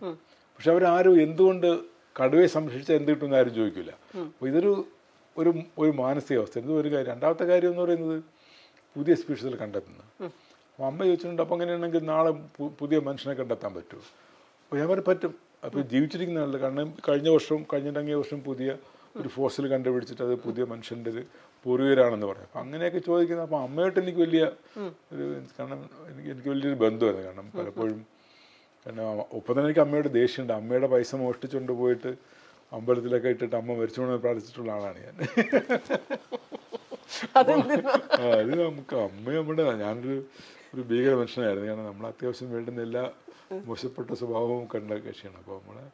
പക്ഷെ അവരാരും എന്തുകൊണ്ട് കടുവയെ സംരക്ഷിച്ചാൽ എന്ത് കിട്ടുമെന്ന് ആരും ചോദിക്കില്ല. അപ്പോൾ ഇതൊരു ഒരു മാനസികാവസ്ഥ. ഇത് ഒരു കാര്യം. രണ്ടാമത്തെ കാര്യം എന്ന് പറയുന്നത് പുതിയ സ്പീഷീസിൽ കണ്ടെത്തുന്നത്. അപ്പോൾ അമ്മ ചോദിച്ചിട്ടുണ്ട്, അപ്പോൾ അങ്ങനെയാണെങ്കിൽ നാളെ പുതിയ മനുഷ്യനെ കണ്ടെത്താൻ പറ്റുമോ? അപ്പോൾ ഞാൻ പറ്റും. അപ്പോൾ ജീവിച്ചിരിക്കുന്ന ആളുടെ കാരണം കഴിഞ്ഞ വർഷം പുതിയ ഒരു ഫോസിൽ കണ്ടുപിടിച്ചിട്ട് അത് പുതിയ മനുഷ്യൻ്റെ ഒരു പൂർവികരാണെന്ന് പറയാം. അപ്പം അങ്ങനെയൊക്കെ ചോദിക്കുന്നത്. അപ്പോൾ അമ്മയായിട്ട് എനിക്ക് വലിയ കാരണം എനിക്ക് വലിയൊരു ബന്ധമായിരുന്നു. കാരണം പലപ്പോഴും ഒപ്പം തന്നെ എനിക്ക് അമ്മയുടെ ദേഷ്യമുണ്ട്. അമ്മയുടെ പൈസ മോഷ്ടിച്ചുകൊണ്ട് പോയിട്ട് അമ്പലത്തിലൊക്കെ ഇട്ടിട്ട് അമ്മ മരിച്ചുകൊണ്ട് പ്രാർത്ഥിച്ചിട്ടുള്ള ആളാണ് ഞാൻ. അത് നമുക്ക് ഞാനൊരു ഭീകര മനുഷ്യനായിരുന്നു. കാരണം നമ്മൾ അത്യാവശ്യം വേണ്ടുന്ന എല്ലാ മോശപ്പെട്ട സ്വഭാവവും കണ്ട കക്ഷിയാണ്. അപ്പോൾ നമ്മളെ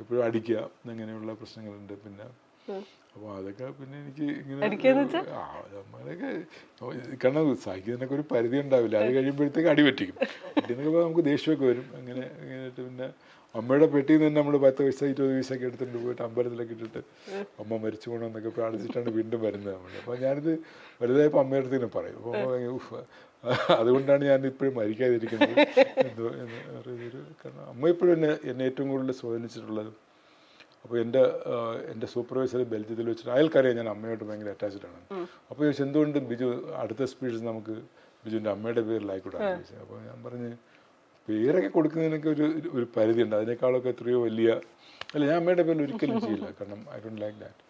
എപ്പോഴും അടിക്കുക അങ്ങനെയുള്ള പ്രശ്നങ്ങളുണ്ട്. പിന്നെ അപ്പോൾ അതൊക്കെ പിന്നെ എനിക്ക് ഇങ്ങനെ നമ്മളൊക്കെ കാരണം സഹിക്കുന്നതിനൊക്കെ ഒരു പരിധി ഉണ്ടാവില്ല. അത് കഴിയുമ്പോഴത്തേക്ക് അടി പറ്റിക്കും. അടിയെന്നൊക്കെ നമുക്ക് ദേഷ്യമൊക്കെ വരും. അങ്ങനെയായിട്ട് പിന്നെ അമ്മയുടെ പെട്ടിയിൽ നിന്ന് തന്നെ നമ്മൾ 10 പൈസ 20 പൈസയൊക്കെ എടുത്തിട്ട് പോയിട്ട് അമ്പലത്തിലൊക്കെ ഇട്ടിട്ട് അമ്മ മരിച്ചു പോകണമെന്നൊക്കെ പ്രാർത്ഥിച്ചിട്ടാണ് വീണ്ടും വരുന്നത് നമ്മൾ. അപ്പോൾ ഞാനിത് വലുതായപ്പോൾ അമ്മയുടെ അടുത്ത് തന്നെ പറയും. അപ്പോൾ അതുകൊണ്ടാണ് ഞാൻ ഇപ്പോഴും മരിക്കാതിരിക്കുന്നത് എന്തോ എന്ന് പറയുന്നൊരു കാരണം അമ്മ ഇപ്പോഴും എന്നെ ഏറ്റവും കൂടുതൽ സ്വാധീനിച്ചിട്ടുള്ളത്. അപ്പോൾ എൻ്റെ സൂപ്പർവൈസർ ബെൽജിയത്തിൽ വെച്ചിട്ട് അയാൾക്കറിയാം ഞാൻ അമ്മയോട്ട് ഭയങ്കര അറ്റാച്ച്ഡ് ആണ്. അപ്പോൾ ചോദിച്ചു, എന്തുകൊണ്ട് ബിജു അടുത്ത സ്പീഷീസ് നമുക്ക് ബിജുവിൻ്റെ അമ്മയുടെ പേരിലായിക്കോട്ടെ ചോദിച്ചത്. അപ്പോൾ ഞാൻ പറഞ്ഞ് പേരൊക്കെ കൊടുക്കുന്നതിനൊക്കെ ഒരു പരിധിയുണ്ട്. അതിനേക്കാളൊക്കെ എത്രയോ വലിയ ഞാൻ അമ്മയുടെ പേരിൽ ഒരിക്കലും ചെയ്യില്ല. കാരണം ഐ ഡോണ്ട് ലൈക്ക് ദാറ്റ്.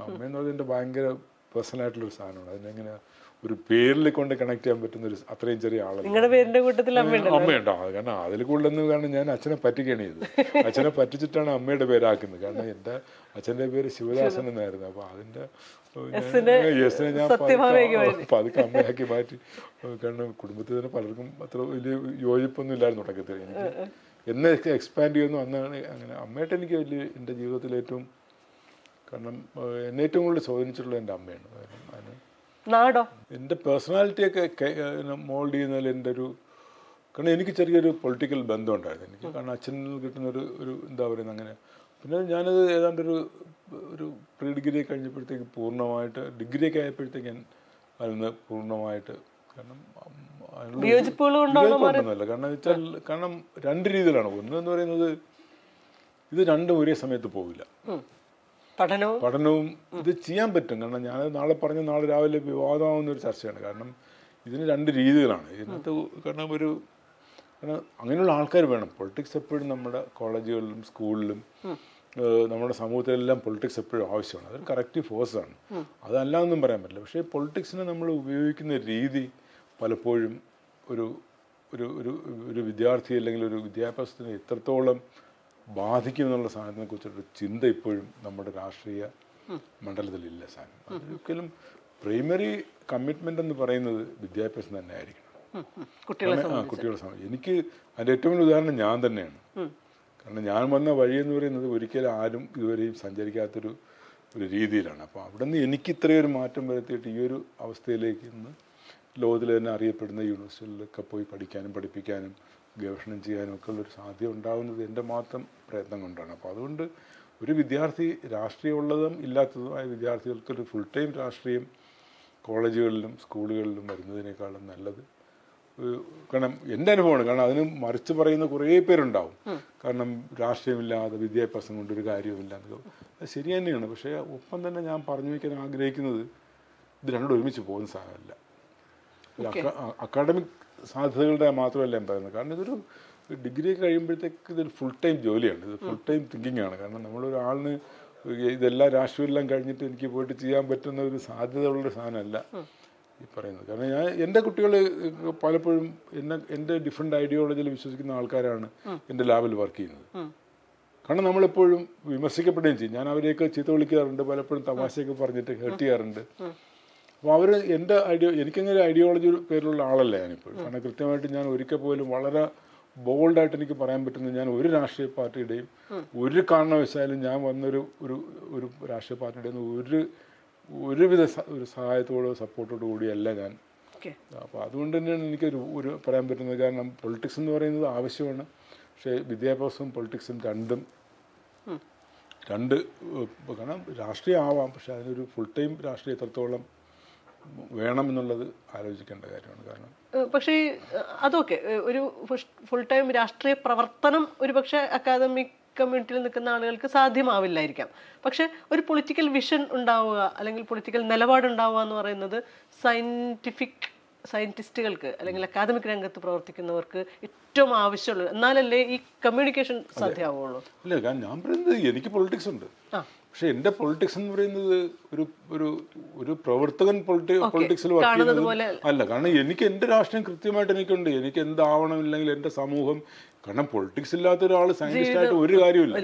അമ്മയെന്ന് പറഞ്ഞാൽ എൻ്റെ ഭയങ്കര പേഴ്സണലായിട്ടുള്ളൊരു സാധനമാണ്. അതിനെങ്ങനെ ഒരു പേരിൽ കൊണ്ട് കണക്ട് ചെയ്യാൻ പറ്റുന്ന ഒരു അത്രയും ചെറിയ ആളല്ല. അമ്മയുണ്ടോ? കാരണം അതിൽ കൂടുതലെന്ന് കാരണം ഞാൻ അച്ഛനെ പറ്റിക്കുകയാണ് ചെയ്തത്. അച്ഛനെ പറ്റിച്ചിട്ടാണ് അമ്മയുടെ പേരാക്കുന്നത്. കാരണം എൻ്റെ അച്ഛൻ്റെ പേര് ശിവദാസൻ എന്നായിരുന്നു. അപ്പോൾ അതിൻ്റെ യെസിനെ ഞാൻ പതുക്കെ അമ്മയാക്കി മാറ്റി. കാരണം കുടുംബത്തിൽ തന്നെ പലർക്കും അത്ര വലിയ യോജിപ്പൊന്നും ഇല്ലായിരുന്നു തുടക്കത്തിൽ. എനിക്ക് എന്നെ എക്സ്പാൻഡ് ചെയ്യുന്നു അന്നാണ് അങ്ങനെ. അമ്മയായിട്ട് എനിക്ക് വലിയ എൻ്റെ ജീവിതത്തിൽ ഏറ്റവും കാരണം എന്നെ ഏറ്റവും കൂടുതൽ സ്വാധീനിച്ചിട്ടുള്ളത് എൻ്റെ അമ്മയാണ്. അതിന് നാടോ എൻ്റെ പേഴ്സണാലിറ്റിയൊക്കെ മോൾഡ് ചെയ്യുന്നതിൽ എൻ്റെ കാരണം എനിക്ക് ചെറിയൊരു പൊളിറ്റിക്കൽ ബന്ധം ഉണ്ടായിരുന്നു എനിക്ക്. കാരണം അച്ഛനിൽ കിട്ടുന്നൊരു എന്താ പറയുന്നത് അങ്ങനെ. പിന്നെ ഞാനത് ഏതാണ്ടൊരു പ്രീ ഡിഗ്രി കഴിഞ്ഞപ്പോഴത്തേക്ക് പൂർണ്ണമായിട്ട് ഡിഗ്രിയൊക്കെ ആയപ്പോഴത്തേക്ക് ഞാൻ അതിന് പൂർണ്ണമായിട്ട് കാരണം വിയോജിപ്പുകളൊന്നുമല്ല. കാരണം വെച്ചാൽ കാരണം 2 രീതിയിലാണ്. ഒന്നെന്ന് പറയുന്നത് ഇത് രണ്ടും ഒരേ സമയത്ത് പോവില്ല. പഠനവും ഇത് ചെയ്യാൻ പറ്റും. കാരണം ഞാനത് നാളെ രാവിലെ വിവാദമാവുന്ന ഒരു ചർച്ചയാണ്. കാരണം ഇതിന് 2 രീതികളാണ് ഇതിനകത്ത്. കാരണം അങ്ങനെയുള്ള ആൾക്കാർ വേണം. പൊളിറ്റിക്സ് എപ്പോഴും നമ്മുടെ കോളേജുകളിലും സ്കൂളിലും നമ്മുടെ സമൂഹത്തിലെല്ലാം പൊളിറ്റിക്സ് എപ്പോഴും ആവശ്യമാണ്. അതൊരു കറക്റ്റീവ് ഫോഴ്സാണ്. അതല്ല എന്നും പറയാൻ പറ്റില്ല. പക്ഷേ പൊളിറ്റിക്സിനെ നമ്മൾ ഉപയോഗിക്കുന്ന രീതി പലപ്പോഴും ഒരു വിദ്യാർത്ഥി അല്ലെങ്കിൽ ഒരു വിദ്യാഭ്യാസത്തിന് എത്രത്തോളം ബാധിക്കും എന്നുള്ള സാധനത്തിനെ കുറിച്ചൊരു ചിന്ത ഇപ്പോഴും നമ്മുടെ രാഷ്ട്രീയ മണ്ഡലത്തിലില്ല സാധനം. ഒരിക്കലും പ്രൈമറി കമ്മിറ്റ്മെൻ്റ് എന്ന് പറയുന്നത് വിദ്യാഭ്യാസം തന്നെ ആയിരിക്കണം കുട്ടികളെ സംബന്ധിച്ച്. എനിക്ക് അതിൻ്റെ ഏറ്റവും വലിയ ഉദാഹരണം ഞാൻ തന്നെയാണ്. കാരണം ഞാൻ വന്ന വഴിയെന്ന് പറയുന്നത് ഒരിക്കലും ആരും ഇതുവരെയും സഞ്ചരിക്കാത്തൊരു രീതിയിലാണ്. അപ്പോൾ അവിടെ നിന്ന് എനിക്ക് ഇത്രയൊരു മാറ്റം വരുത്തിയിട്ട് ഈ ഒരു അവസ്ഥയിലേക്ക് ഇന്ന് ലോകത്തിൽ തന്നെ അറിയപ്പെടുന്ന യൂണിവേഴ്സിറ്റികളിലൊക്കെ പോയി പഠിക്കാനും പഠിപ്പിക്കാനും ഗവേഷണം ചെയ്യാനും ഒക്കെ ഉള്ളൊരു സാധ്യത ഉണ്ടാകുന്നത് എൻ്റെ മാത്രം പ്രയത്നം കൊണ്ടാണ്. അപ്പോൾ അതുകൊണ്ട് ഒരു വിദ്യാർത്ഥി രാഷ്ട്രീയമുള്ളതും ഇല്ലാത്തതുമായ വിദ്യാർത്ഥികൾക്കൊരു ഫുൾ ടൈം രാഷ്ട്രീയം കോളേജുകളിലും സ്കൂളുകളിലും വരുന്നതിനേക്കാളും നല്ലത്. കാരണം എൻ്റെ അനുഭവമാണ്. കാരണം അതിന് മറിച്ച് പറയുന്ന കുറേ പേരുണ്ടാവും. കാരണം രാഷ്ട്രീയമില്ലാതെ വിദ്യാഭ്യാസം കൊണ്ടൊരു കാര്യവുമില്ല. അത് ശരി തന്നെയാണ്. പക്ഷേ ഒപ്പം തന്നെ ഞാൻ പറഞ്ഞു വയ്ക്കാൻ ആഗ്രഹിക്കുന്നത് ഇത് രണ്ടും ഒരുമിച്ച് പോകുന്ന സാധനമല്ല. അക്കാഡമിക് സാധ്യതകളുടെ മാത്രമല്ല ഞാൻ പറയുന്നത്. കാരണം ഇതൊരു ഡിഗ്രി കഴിയുമ്പോഴത്തേക്ക് ഇതൊരു ഫുൾ ടൈം ജോലിയാണ്. ഇത് ഫുൾ ടൈം തിങ്കിങ് ആണ്. കാരണം നമ്മളൊരാളിന് ഇതെല്ലാം രാഷ്ട്രീയമെല്ലാം കഴിഞ്ഞിട്ട് എനിക്ക് പോയിട്ട് ചെയ്യാൻ പറ്റുന്ന ഒരു സാധ്യതയുള്ളൊരു സാധനമല്ല ഈ പറയുന്നത്. കാരണം എൻ്റെ കുട്ടികൾ പലപ്പോഴും എൻ്റെ ഡിഫറെൻ്റ് ഐഡിയോളജിയിൽ വിശ്വസിക്കുന്ന ആൾക്കാരാണ് എൻ്റെ ലാബിൽ വർക്ക് ചെയ്യുന്നത്. കാരണം നമ്മളെപ്പോഴും വിമർശിക്കപ്പെടുകയും ചെയ്യും. ഞാൻ അവരെയൊക്കെ ചീത്ത വിളിക്കാറുണ്ട്, പലപ്പോഴും തമാശയൊക്കെ പറഞ്ഞിട്ട് ഹേർട്ട് ചെയ്യാറുണ്ട്. അപ്പോൾ അവർ എൻ്റെ എനിക്കങ്ങനെ ഐഡിയോളജി പേരിലുള്ള ആളല്ല ഞാനിപ്പോഴും. കാരണം കൃത്യമായിട്ട് ഞാൻ ഒരിക്കൽ പോലും വളരെ ബോൾഡായിട്ട് എനിക്ക് പറയാൻ പറ്റുന്നത് ഞാൻ ഒരു രാഷ്ട്രീയ പാർട്ടിയുടെയും ഒരു കാരണവശാലും ഞാൻ വന്നൊരു ഒരു രാഷ്ട്രീയ പാർട്ടിയുടെയും ഒരുവിധ ഒരു സഹായത്തോടോ സപ്പോർട്ടോടോ കൂടിയല്ല ഞാൻ. അപ്പോൾ അതുകൊണ്ട് തന്നെയാണ് എനിക്കൊരു പറയാൻ പറ്റുന്നത്. കാരണം പൊളിറ്റിക്സ് എന്ന് പറയുന്നത് ആവശ്യമാണ്. പക്ഷേ വിദ്യാഭ്യാസവും പൊളിറ്റിക്സും കാരണം രാഷ്ട്രീയം ആവാം, പക്ഷെ അതിനൊരു ഫുൾ ടൈം രാഷ്ട്രീയം എത്രത്തോളം വേണമെന്നുള്ളത് ആലോചിക്കേണ്ട കാര്യമാണ്. കാരണം പക്ഷേ അതൊക്കെ ഒരു ഫുൾ ടൈം രാഷ്ട്രീയ പ്രവർത്തനം ഒരു പക്ഷേ അക്കാദമിക് കമ്മ്യൂണിറ്റിയിൽ നിൽക്കുന്ന ആളുകൾക്ക് സാധ്യമാവില്ലായിരിക്കാം. പക്ഷെ ഒരു പൊളിറ്റിക്കൽ വിഷൻ ഉണ്ടാവുക അല്ലെങ്കിൽ പൊളിറ്റിക്കൽ നിലപാടുണ്ടാവുക എന്ന് പറയുന്നത് സയന്റിസ്റ്റുകൾക്ക് അല്ലെങ്കിൽ അക്കാദമിക് രംഗത്ത് പ്രവർത്തിക്കുന്നവർക്ക് ഏറ്റവും ആവശ്യമുള്ളൂ. എന്നാലല്ലേ ഈ കമ്മ്യൂണിക്കേഷൻ സാധ്യമാവുള്ളൂ. ഇല്ല, കാരണം ഞാൻ പറയുന്നത് എനിക്ക് പൊളിറ്റിക്സ് ഉണ്ട്. പക്ഷെ എൻ്റെ പൊളിറ്റിക്സ് എന്ന് പറയുന്നത് ഒരു പ്രവർത്തകൻ പൊളിറ്റിക്സിൽ വർക്ക് ചെയ്യുന്നത് അല്ല. കാരണം എനിക്ക് എൻ്റെ രാഷ്ട്രീയം കൃത്യമായിട്ട് എനിക്കുണ്ട്. എനിക്ക് എന്താവണം, ഇല്ലെങ്കിൽ എൻ്റെ സമൂഹം. കാരണം പൊളിറ്റിക്സ് ഇല്ലാത്ത ഒരാൾ സയന്റിസ്റ്റ് ആയിട്ട് ഒരു കാര്യമില്ല.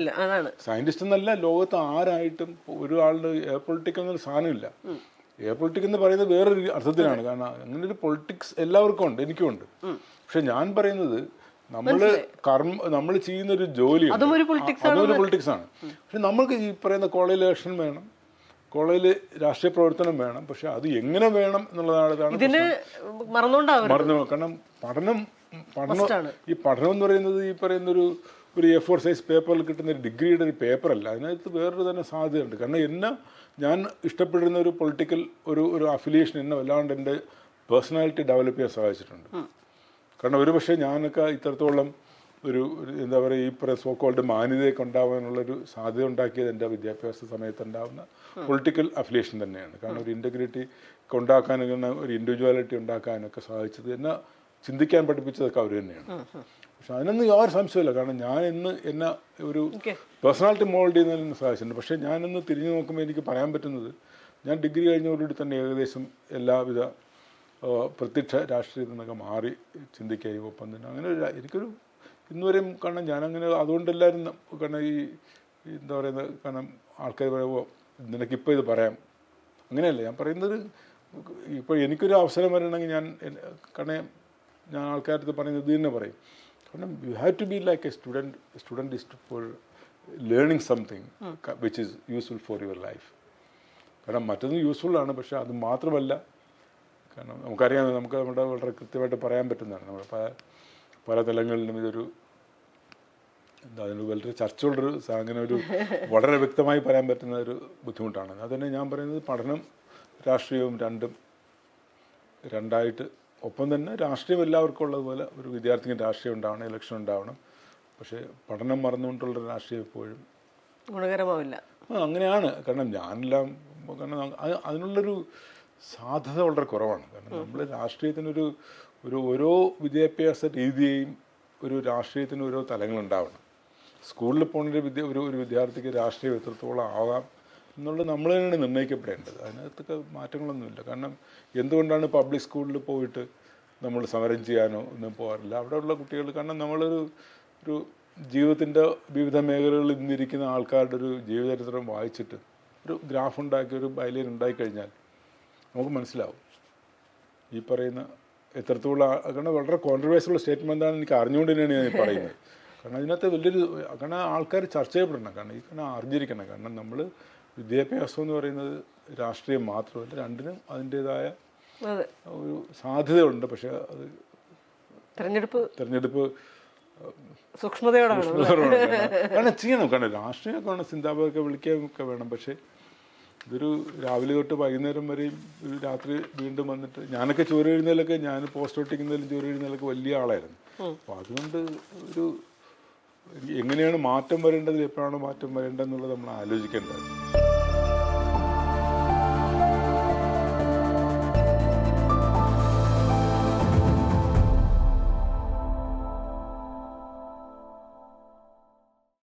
സയന്റിസ്റ്റ് എന്നല്ല, ലോകത്ത് ആരായിട്ടും ഒരാളുടെ എയർ പൊളിറ്റിക്സ് എന്നൊരു സാധനമില്ല. എയർ പൊളിറ്റിക്സ് എന്ന് പറയുന്നത് വേറൊരു അർത്ഥത്തിലാണ്. കാരണം അങ്ങനെ ഒരു പൊളിറ്റിക്സ് എല്ലാവർക്കും ഉണ്ട്, എനിക്കും ഉണ്ട്. പക്ഷെ ഞാൻ പറയുന്നത് നമ്മൾ ചെയ്യുന്ന ഒരു ജോലിയാണ്, അതൊരു പൊളിറ്റിക്സ് ആണ്. പക്ഷെ നമ്മൾക്ക് ഈ പറയുന്ന കോളേജ് ഇലക്ഷൻ വേണം, കോളേജിൽ രാഷ്ട്രീയ പ്രവർത്തനം വേണം. പക്ഷെ അത് എങ്ങനെ വേണം എന്നുള്ളതാണ് മറന്നു. കാരണം ഈ പഠനം എന്ന് പറയുന്നത് ഈ പറയുന്ന ഒരു A4 സൈസ് പേപ്പറിൽ കിട്ടുന്ന ഒരു ഡിഗ്രിയുടെ ഒരു പേപ്പറല്ല. അതിനകത്ത് വേറൊരു തന്നെ സാധ്യതയുണ്ട്. കാരണം ഞാൻ ഇഷ്ടപ്പെടുന്ന ഒരു പൊളിറ്റിക്കൽ ഒരു അഫിലിയേഷൻ എന്നെ വല്ലാണ്ട് എൻ്റെ പേഴ്സണാലിറ്റി ഡെവലപ്പ് ചെയ്യാൻ സഹായിച്ചിട്ടുണ്ട്. കാരണം ഒരു പക്ഷേ ഞാനൊക്കെ ഇത്രത്തോളം എന്താ പറയുക, ഈ പറയുന്ന സോക്കോൾഡ് മാന്യതയൊക്കെ ഉണ്ടാകാനുള്ളൊരു സാധ്യത ഉണ്ടാക്കിയത് എൻ്റെ വിദ്യാഭ്യാസ സമയത്ത് ഉണ്ടാകുന്ന പൊളിറ്റിക്കൽ അഫിലിയേഷൻ തന്നെയാണ്. കാരണം ഒരു ഇൻറ്റഗ്രിറ്റി ഉണ്ടാക്കാനൊക്കെ ഒരു ഇൻഡിവിജ്വാലിറ്റി ഉണ്ടാക്കാനൊക്കെ സഹായിച്ചത് എന്നെ ചിന്തിക്കാൻ പഠിപ്പിച്ചതൊക്കെ അവർ തന്നെയാണ്. പക്ഷെ അതിനൊന്നും യാതൊരു സംശയമില്ല. കാരണം ഞാൻ എന്നെ ഒരു പേഴ്സണാലിറ്റി മോൾഡ് ചെയ്യുന്നതിന് സഹായിച്ചിട്ടുണ്ട്. പക്ഷേ ഞാനിന്ന് തിരിഞ്ഞു നോക്കുമ്പോൾ എനിക്ക് പറയാൻ പറ്റുന്നത്, ഞാൻ ഡിഗ്രി കഴിഞ്ഞവരോട് തന്നെ ഏകദേശം എല്ലാവിധ പ്രത്യക്ഷ രാഷ്ട്രീയത്തിൽ നിന്നൊക്കെ മാറി ചിന്തിക്കുകയും ഒപ്പം തന്നെ അങ്ങനെ എനിക്കൊരു ഇന്നുവരെയും. കാരണം ഞാനങ്ങനെ അതുകൊണ്ടെല്ലാവരും കാരണം ഈ എന്താ പറയുന്നത്, കാരണം ആൾക്കാർ പറയുമ്പോൾ നിനക്കിപ്പോൾ ഇത് പറയാം, അങ്ങനെയല്ല ഞാൻ പറയുന്നത്. ഇപ്പോൾ എനിക്കൊരു അവസരം വരണമെങ്കിൽ ഞാൻ ആൾക്കാരടുത്ത് പറയുന്നത് ഇത് തന്നെ പറയും. കാരണം you have to be like a student is for learning something which is useful for your life. കാരണം മറ്റൊന്നും യൂസ്ഫുള്ളാണ്, പക്ഷെ അത് മാത്രമല്ല. കാരണം നമുക്കറിയാം, നമ്മുടെ വളരെ കൃത്യമായിട്ട് പറയാൻ പറ്റുന്നതാണ്. നമ്മുടെ പല തലങ്ങളിലും ഇതൊരു അതിന് വളരെ ചർച്ചയുള്ളൊരു അങ്ങനെ വളരെ വ്യക്തമായി പറയാൻ പറ്റുന്ന ഒരു ബുദ്ധിമുട്ടാണ്. അതുതന്നെ ഞാൻ പറയുന്നത് പഠനം രാഷ്ട്രീയവും രണ്ടായിട്ട്. ഒപ്പം തന്നെ രാഷ്ട്രീയം എല്ലാവർക്കും ഉള്ളതുപോലെ ഒരു വിദ്യാർത്ഥിക്ക് രാഷ്ട്രീയം ഉണ്ടാവണം, ഇലക്ഷൻ ഉണ്ടാവണം. പക്ഷേ പഠനം മറന്നുകൊണ്ടുള്ളൊരു രാഷ്ട്രീയം എപ്പോഴും ഗുണകരമാവില്ല. അങ്ങനെയാണ്. കാരണം അതിനുള്ളൊരു സാധ്യത വളരെ കുറവാണ്. കാരണം നമ്മൾ രാഷ്ട്രീയത്തിനൊരു ഓരോ വിദ്യാഭ്യാസ രീതിയെയും ഒരു രാഷ്ട്രീയത്തിന് ഓരോ തലങ്ങളുണ്ടാവണം. സ്കൂളിൽ പോകുന്ന ഒരു വിദ്യാർത്ഥിക്ക് രാഷ്ട്രീയം എത്രത്തോളം ആകാം എന്നുള്ളത് നമ്മൾ തന്നെയാണ് നിർണ്ണയിക്കപ്പെടേണ്ടത്. അതിനകത്തൊക്കെ മാറ്റങ്ങളൊന്നുമില്ല. കാരണം എന്തുകൊണ്ടാണ് പബ്ലിക് സ്കൂളിൽ പോയിട്ട് നമ്മൾ സമരം ചെയ്യാനോ ഒന്നും പോകാറില്ല? അവിടെയുള്ള കുട്ടികൾ, കാരണം നമ്മളൊരു ജീവിതത്തിൻ്റെ വിവിധ മേഖലകളിൽ ഇന്നിരിക്കുന്ന ആൾക്കാരുടെ ഒരു ജീവചരിത്രം വായിച്ചിട്ട് ഒരു ഗ്രാഫ് ഉണ്ടാക്കി ഒരു ബൈലൈൻ ഉണ്ടായിക്കഴിഞ്ഞാൽ നമുക്ക് മനസ്സിലാവും ഈ പറയുന്ന എത്രത്തോളം കാരണം വളരെ കോൺട്രവേഴ്സ്യൽ സ്റ്റേറ്റ്മെൻ്റാണ് എനിക്ക് അറിഞ്ഞുകൊണ്ട് തന്നെയാണ് ഞാൻ പറയുന്നത്. കാരണം അതിനകത്ത് വലിയൊരു കാരണം ആൾക്കാർ ചർച്ച ചെയ്യപ്പെടണം. കാരണം ഈ കാരണം അറിഞ്ഞിരിക്കണം. കാരണം നമ്മൾ വിദ്യാഭ്യാസം എന്ന് പറയുന്നത് രാഷ്ട്രീയം മാത്രമല്ല, രണ്ടിനും അതിൻ്റേതായ ഒരു സാധ്യതയുണ്ട്. പക്ഷെ അത് തെരഞ്ഞെടുപ്പ് സൂക്ഷ്മതയോടെ കാരണം ചെയ്യണം. കാരണം രാഷ്ട്രീയമൊക്കെ വേണം, സിന്താബാദൊക്കെ വിളിക്കാനൊക്കെ വേണം. പക്ഷേ ഇതൊരു രാവിലെ തൊട്ട് വൈകുന്നേരം വരെയും ഒരു രാത്രി വീണ്ടും വന്നിട്ട് ഞാനൊക്കെ ചോറ് എഴുന്നേലൊക്കെ ഞാൻ പോസ്റ്റ് ഒട്ടിക്കുന്നതിലും ചോറ് എഴുന്നേലൊക്കെ വലിയ ആളായിരുന്നു. അപ്പോൾ അതുകൊണ്ട് ഒരു എങ്ങനെയാണ് മാറ്റം വരേണ്ടത്, എപ്പോഴാണ് മാറ്റം വരേണ്ടതെന്നുള്ളത് നമ്മൾ ആലോചിക്കേണ്ടത്.